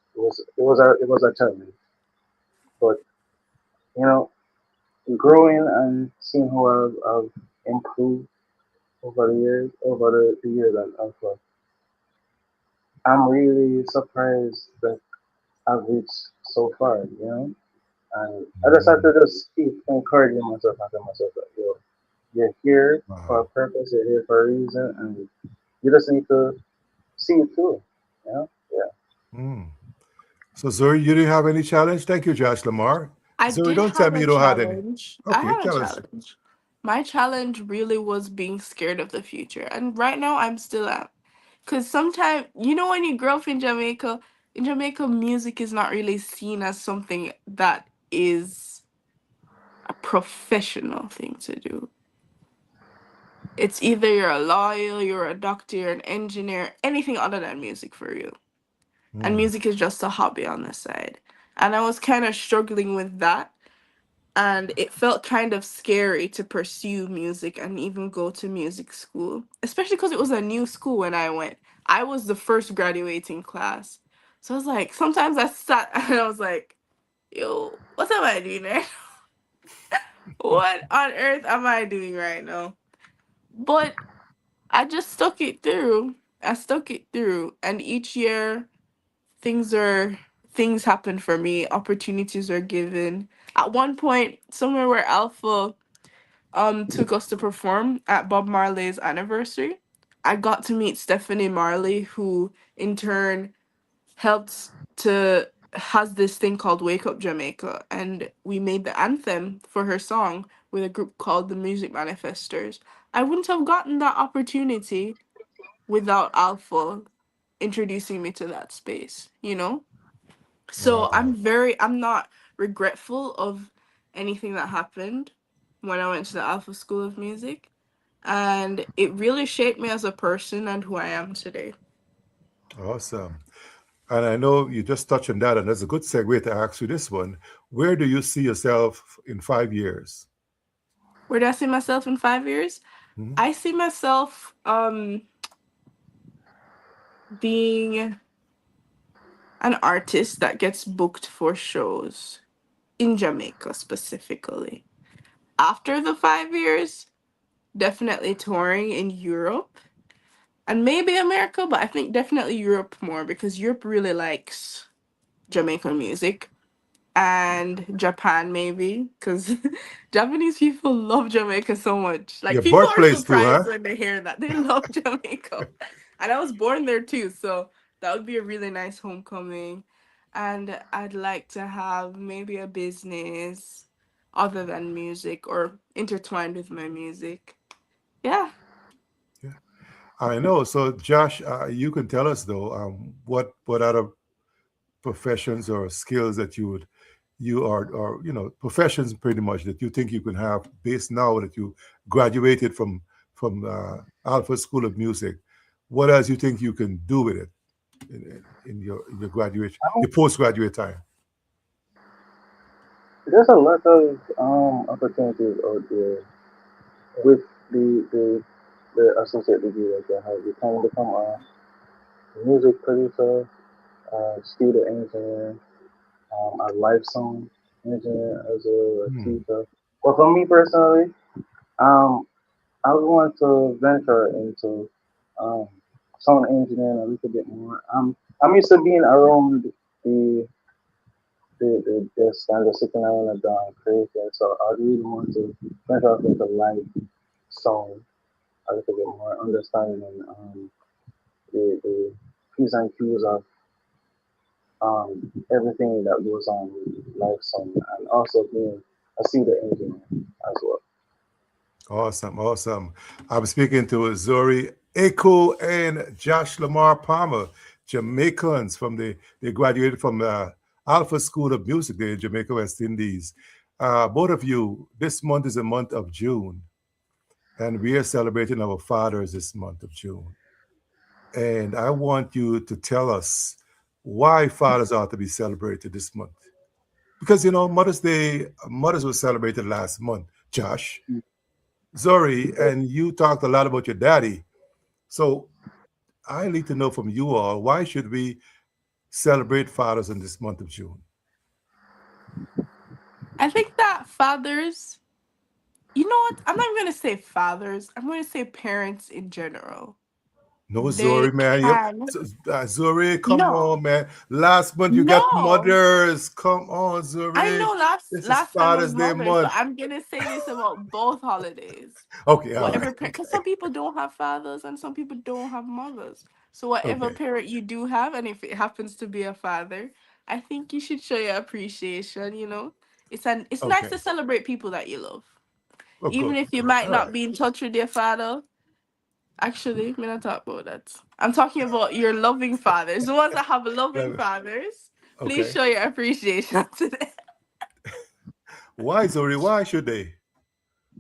a challenge, but you know, growing and seeing how I've improved over the years, and also I'm really surprised that I've reached so far. And I just have Mm. to just keep encouraging myself and tell myself that you're here for a Wow. purpose, you're here for a reason, and you just need to see it through. Yeah. Mm. So, Zuri, you didn't have any challenge? Thank you, Josh Lamar. I Zuri, did don't tell have me a you don't have any. challenge. I Okay, had a tell us. challenge. My challenge really was being scared of the future. And right now I'm still at. Because sometimes, when you grow up in Jamaica, music is not really seen as something that is a professional thing to do. It's either you're a lawyer, you're a doctor, you're an engineer, anything other than music for you. And Mm. music is just a hobby on the side. And I was kind of struggling with that. And it felt kind of scary to pursue music and even go to music school, especially because it was a new school when I went. I was the first graduating class. So I was like, sometimes I sat and I was like, yo, what am I doing right now? What on earth am I doing right now? But I just stuck it through. I stuck it through. And each year things are things happen for me. Opportunities are given. At one point, somewhere where Alpha took us to perform at Bob Marley's anniversary. I got to meet Stephanie Marley, who in turn helped to has this thing called Wake Up Jamaica, and we made the anthem for her song with a group called the Music Manifestors. I wouldn't have gotten that opportunity without Alpha introducing me to that space. So Wow. I'm not regretful of anything that happened when I went to the Alpha School of Music. And it really shaped me as a person and who I am today. Awesome. And I know you just touched on that, and that's a good segue to ask you this one. Where do you see yourself in 5 years? Where do I see myself in 5 years? Mhm. I see myself being an artist that gets booked for shows in Jamaica specifically. After the 5 years, definitely touring in Europe and maybe America, but I think definitely Europe more because Europe really likes Jamaican music, and Japan maybe because Japanese people love Jamaica so much. Like Your people are birthplace too, surprised huh? when they hear that they love Jamaica, and I was born there too, so that would be a really nice homecoming. And I'd like to have maybe a business other than music or intertwined with my music. Yeah. Yeah, I know. So, Josh, you can tell us though, what other professions or skills that you are, or professions pretty much that you think you can have based now that you graduated from Alpha School of Music. What else you think you can do with it in your graduation, I mean, your postgraduate time? there's a lot of opportunities out there with the associate degree that you have. You can become a music producer, studio engineer, a live sound engineer, as well as a Hmm. teacher. But for me personally, um, I would want to venture into um, sound engineering a little bit more. I'm used to being around the the standard sitting around a drum creating, so I really want to venture out into live sound a little bit more, understanding the P's and Q's of everything that goes on with live sound, and also being a studio engineer as well. Awesome, awesome. I'm speaking to Zori Echo and Josh Lamar Palmer, Jamaicans from they graduated from Alpha School of Music there in Jamaica, West Indies. Both of you, this month is the month of June, and we are celebrating our fathers this month of June. And I want you to tell us why fathers ought to be celebrated this month. Because Mother's Day, Mothers was celebrated last month. Josh, Zori, and you talked a lot about your daddy. So I need to know from you all, why should we celebrate fathers in this month of June? I think that fathers, you know what? I'm not even going to say fathers, I'm going to say parents in general. No, They Zori, man. can. Zori, come No, on, man. Last month you got no. mothers. Come on, I Zori. know last This is last time was Father's Day Mother's, but month. I'm gonna say this about both holidays. Okay, all right. Whatever, because some people don't have fathers and some people don't have mothers. So whatever Okay, parent you do have, and if it happens to be a father, I think you should show your appreciation. It's nice okay. to celebrate people that you love, Oh, even good, if you good. might All not right. be in touch with your father. Actually, I'm not talk about that. I'm talking about your loving fathers, the ones that have loving Yeah, fathers. Please okay. show your appreciation to them. Why, Zori? Why should they?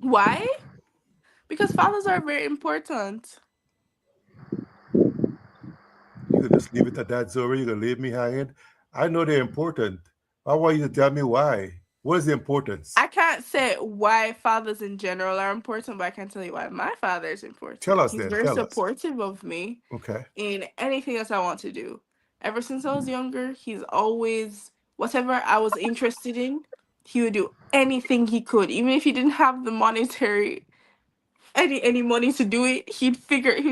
Why? Because fathers are very important. You could just leave it at that, Zori. You can leave me hanging. I know they're important. I want you to tell me why. What is the importance? I can't say why fathers in general are important, but I can tell you why my father is Tell important. us He's then. very Tell us. supportive of me Okay. in anything that I want to do. Ever since I was younger, he's always, whatever I was interested in, he would do anything he could. Even if he didn't have the monetary any money to do it, he'd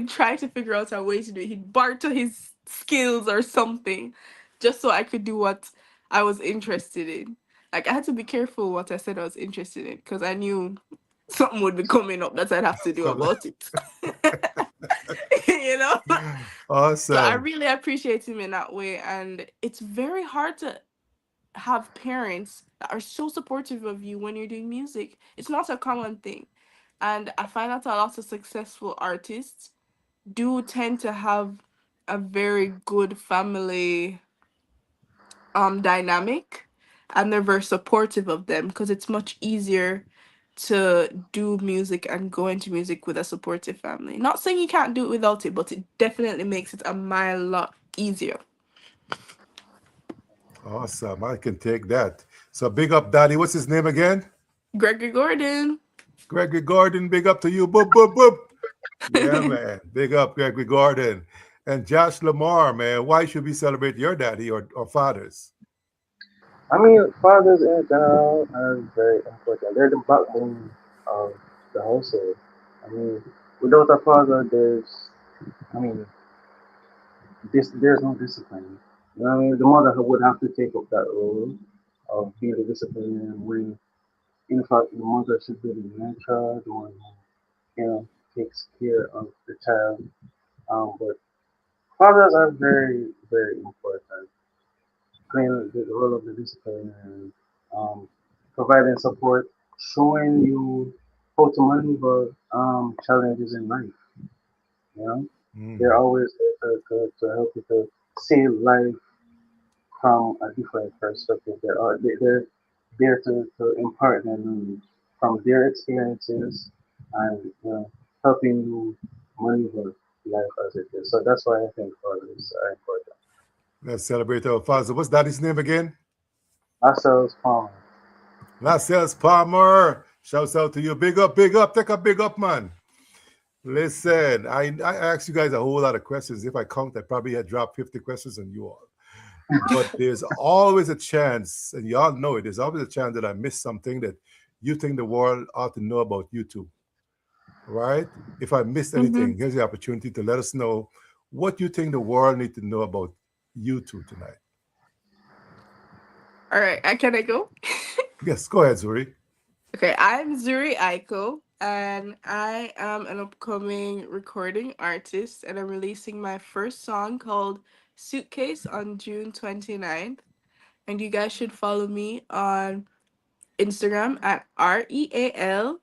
try to figure out a way to do it. He'd barter his skills or something just so I could do what I was interested in. Like I had to be careful what I said I was interested in because I knew something would be coming up that I'd have to do So, about it. you know? So I awesome. really appreciate him in that way, and it's very hard to have parents that are so supportive of you when you're doing music. It's not a common thing. And I find that a lot of successful artists do tend to have a very good family dynamic, and they're very supportive of them because it's much easier to do music and go into music with a supportive family. Not saying you can't do it without it, but it definitely makes it a mile lot easier. Awesome. I can take that. So big up, Daddy. What's his name again? Gregory Gordon. Gregory Gordon. Big up to you. Boop, boop, boop. Yeah, man. Big up, Gregory Gordon. And Josh Lamar, man. Why should we celebrate your daddy or fathers? I mean, fathers in general are very important. They're the backbone of the household. I mean, without a father, I mean, there's no discipline. You know what I mean? The mother would have to take up that role of being the disciplinarian when, in fact, the mother should be the nurturer, the one who, takes care of the child. But fathers are very, very important. Playing the role of the disciplinarian, um, providing support, showing you how to maneuver challenges in life. You know, they're Mm, always there to help you to see life from a different perspective. They're there to impart their knowledge from their experiences and helping you maneuver life as it is. So that's why I think fathers are important. let's celebrate our fathers. What's daddy's name again? Ourselves, Palmer. Lascelles Palmer. Shouts out to you. Big up, big up. Take a big up, man. Listen, I asked you guys a whole lot of questions. If I count, I probably had dropped 50 questions on you all. But there's always a chance, and y'all know it, there's always a chance that I missed something that you think the world ought to know about you too, right? If I missed hmm anything, here's the opportunity to let us know what you think the world need to know about you two tonight. All right, can I go? Yes, go ahead, Zuri. Okay, I'm Zuri Aiko, and I am an upcoming recording artist, and I'm releasing my first song called Suitcase on June 29th. And you guys should follow me on Instagram at RealZuriAiko.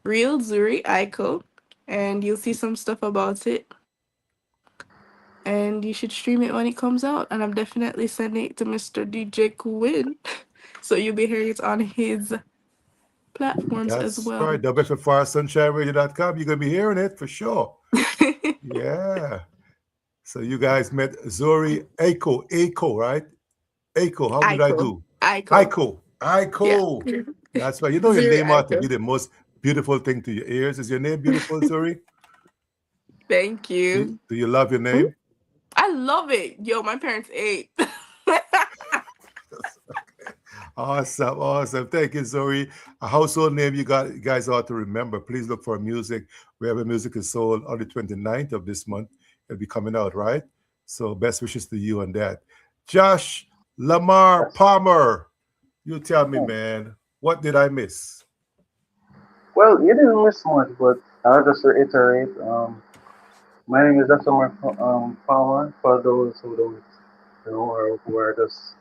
Real Zuri Aiko. And you'll see some stuff about it. And you should stream it when it comes out. And I'm definitely sending it to Mr. DJ Quin. So you'll be hearing it on his platforms as That's well. right. WFFRSunshineRadio.com. You're going to be hearing it for sure. Yeah. So you guys met Zori Aiko, right? Aiko, how did I Aiko. do? Aiko. Yeah. Aiko. That's right. You know your Zuri name ought to be Aiko. the most beautiful thing to your ears. Is your name beautiful, Zori? Thank Do, you. do you love your Hmm? name? I love it. Yo, my parents ate. Awesome, awesome. Thank you, Zori. A household name you guys ought to remember. Please look for music wherever music is sold on the 29th of this month. It'll be coming out, right? So best wishes to you on that. Josh Lamar Yes. Palmer, you tell me, Oh. man, what did I miss? Well, you didn't miss much, but I'll just reiterate. My name is Dr. Mark Palmer. For those who don't know or who are just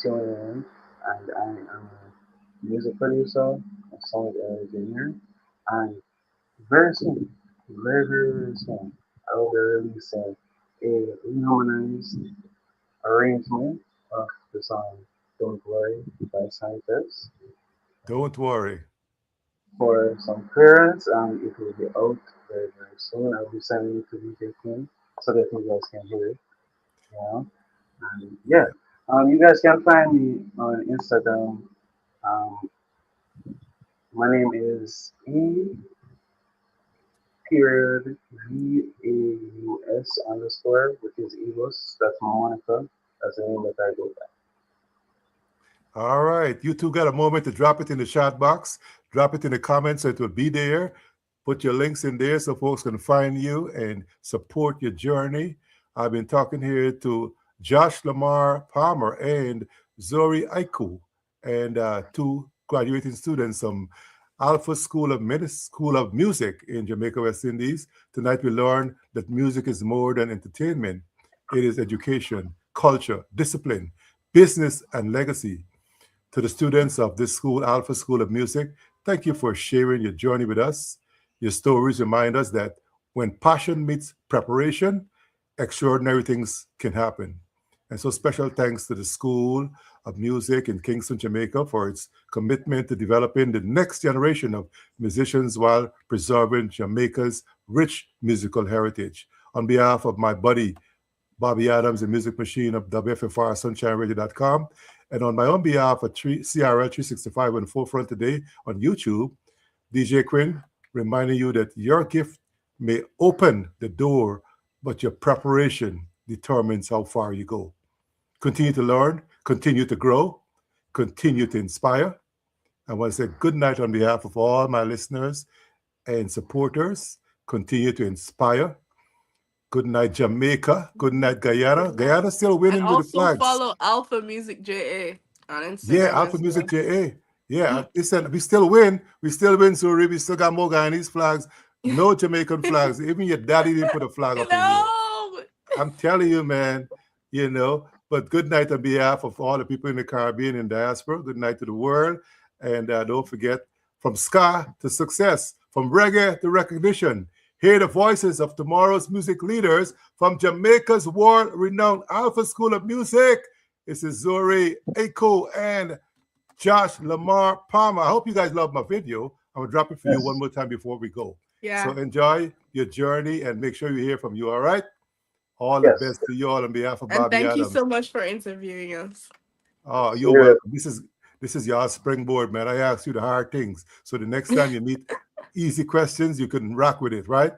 tuning in, and I am a music producer, a sound engineer, and very soon, very soon, I will be releasing a reharmonized arrangement of the song "Don't Worry" by Scientists Don't worry. for some clearance, and it will be out very soon. I will be sending it to DJ Quin so that you guys can hear it. You know, and yeah, Yeah. you guys can find me on Instagram. Um, my name is period VAUS underscore, which is Evos. That's my moniker. That's the name that I go by. All right. You two got a moment to drop it in the chat box. Drop it in the comments so it will be there. Put your links in there so folks can find you and support your journey. I've been talking here to Josh Lamar Palmer and Zori Aiku, and two graduating students from Alpha School of Music in Jamaica, West Indies. Tonight we learned that music is more than entertainment. It is education, culture, discipline, business, and legacy. To the students of this school, Alpha School of Music, thank you for sharing your journey with us. Your stories remind us that when passion meets preparation, extraordinary things can happen. And so, special thanks to the School of Music in Kingston, Jamaica, for its commitment to developing the next generation of musicians while preserving Jamaica's rich musical heritage. On behalf of my buddy, Bobby Adams, the music machine of WFFR, SunshineRadio.com. And on my own behalf at CRL 365 on the forefront today on YouTube, DJ Quin, reminding you that your gift may open the door, but your preparation determines how far you go. Continue to learn, continue to grow, continue to inspire. I want to say good night on behalf of all my listeners and supporters. Continue to inspire. Good night, Jamaica. Good night, Guyana. Good night. Guyana still And winning with the also flags. follow Alpha Music JA on Yeah, Instagram Alpha as well. Music JA. Yeah, listen, we still win. We still win, Suri. We still got more Guyanese flags. No Jamaican flags. Even your daddy didn't put a flag up in here. No. I'm telling you, man, you know. But good night on behalf of all the people in the Caribbean and diaspora. Good night to the world. And don't forget, from ska to success, from reggae to recognition, hear the voices of tomorrow's music leaders from Jamaica's world-renowned Alpha School of Music. This is Zori Aiko and Josh Lamar Palmer. I hope you guys love my video. I'm going to drop it for you one Yes. more time before we go. Yeah. So enjoy your journey and make sure you hear from you, all right? All the Yes. best to you all on behalf of And Bobby thank you Adams. so much for interviewing us. Oh, you're Yeah. welcome. This is your springboard, man. I asked you the hard things. So the next time you meet easy questions, you can rock with it, right?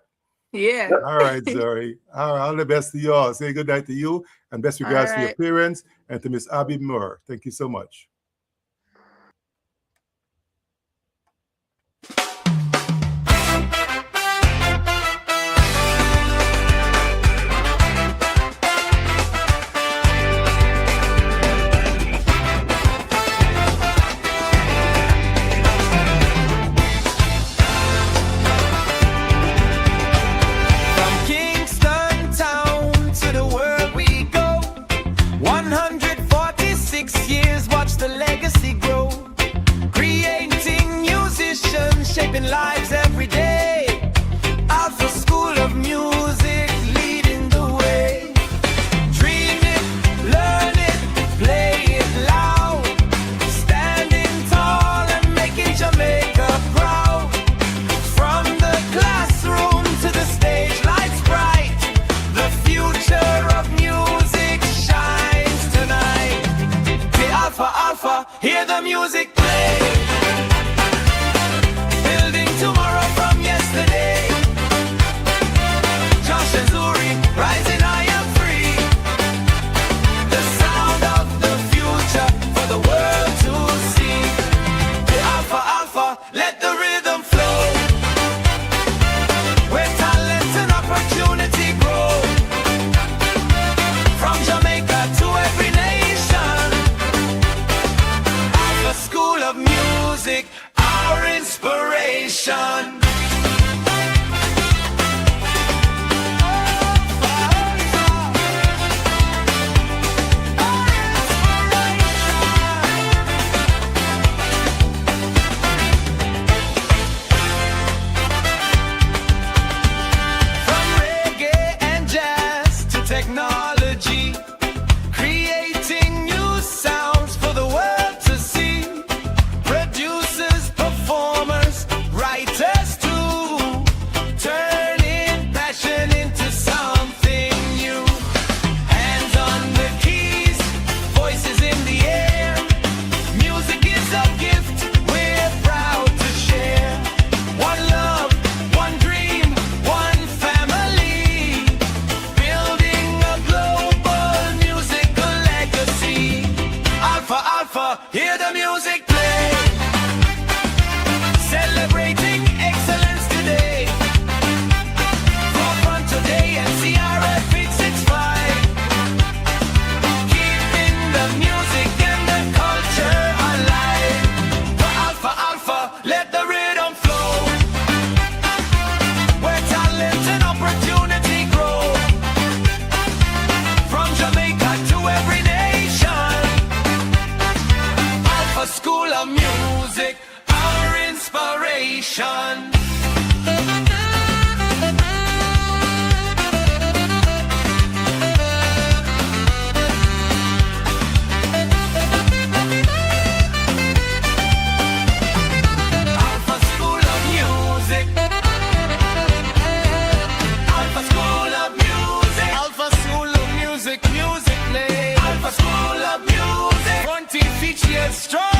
Yeah. Yep. All right, Zuri. All the best to you all. Say good night to you and best All regards to your right. parents and to Miss Abby Moore. Thank you so much. From Kingston town to the world we go. 146 years, watch the legacy grow. Creating musicians, shaping lives every day. Alpha School of Music, leading the way. Dream it, learn it, play it loud. Standing tall and making Jamaica proud. From the classroom to the stage, lights bright. The future Alpha, hear the music play. Building tomorrow from yesterday. Josh and Zuri, rising high and free. The sound of the future for the world to see. Alpha, Alpha, let the rhythm flow. Where talent and opportunity grow. From Jamaica to every nation. Alpha School of Music, our inspiration. From reggae and jazz to technology, creating new sounds for the world to see. Producers, performers, writers too, turning passion into something new. Hands on the keys, voices in the air. Music is a gift we're proud to share. One love, one dream, one family, building a global musical legacy. Alpha, Alpha, hear the music play. Celebrating excellence today. Forefront today and CRF 865. Keeping the music and the culture alive. For Alpha, Alpha, let the rhythm flow. Where talent and opportunity grow. From Jamaica to every nation. Alpha School of Music, our inspiration. Alpha School of Music. Alpha School of Music. Alpha School of Music, music play. Alpha School of Music. Fronting features strong.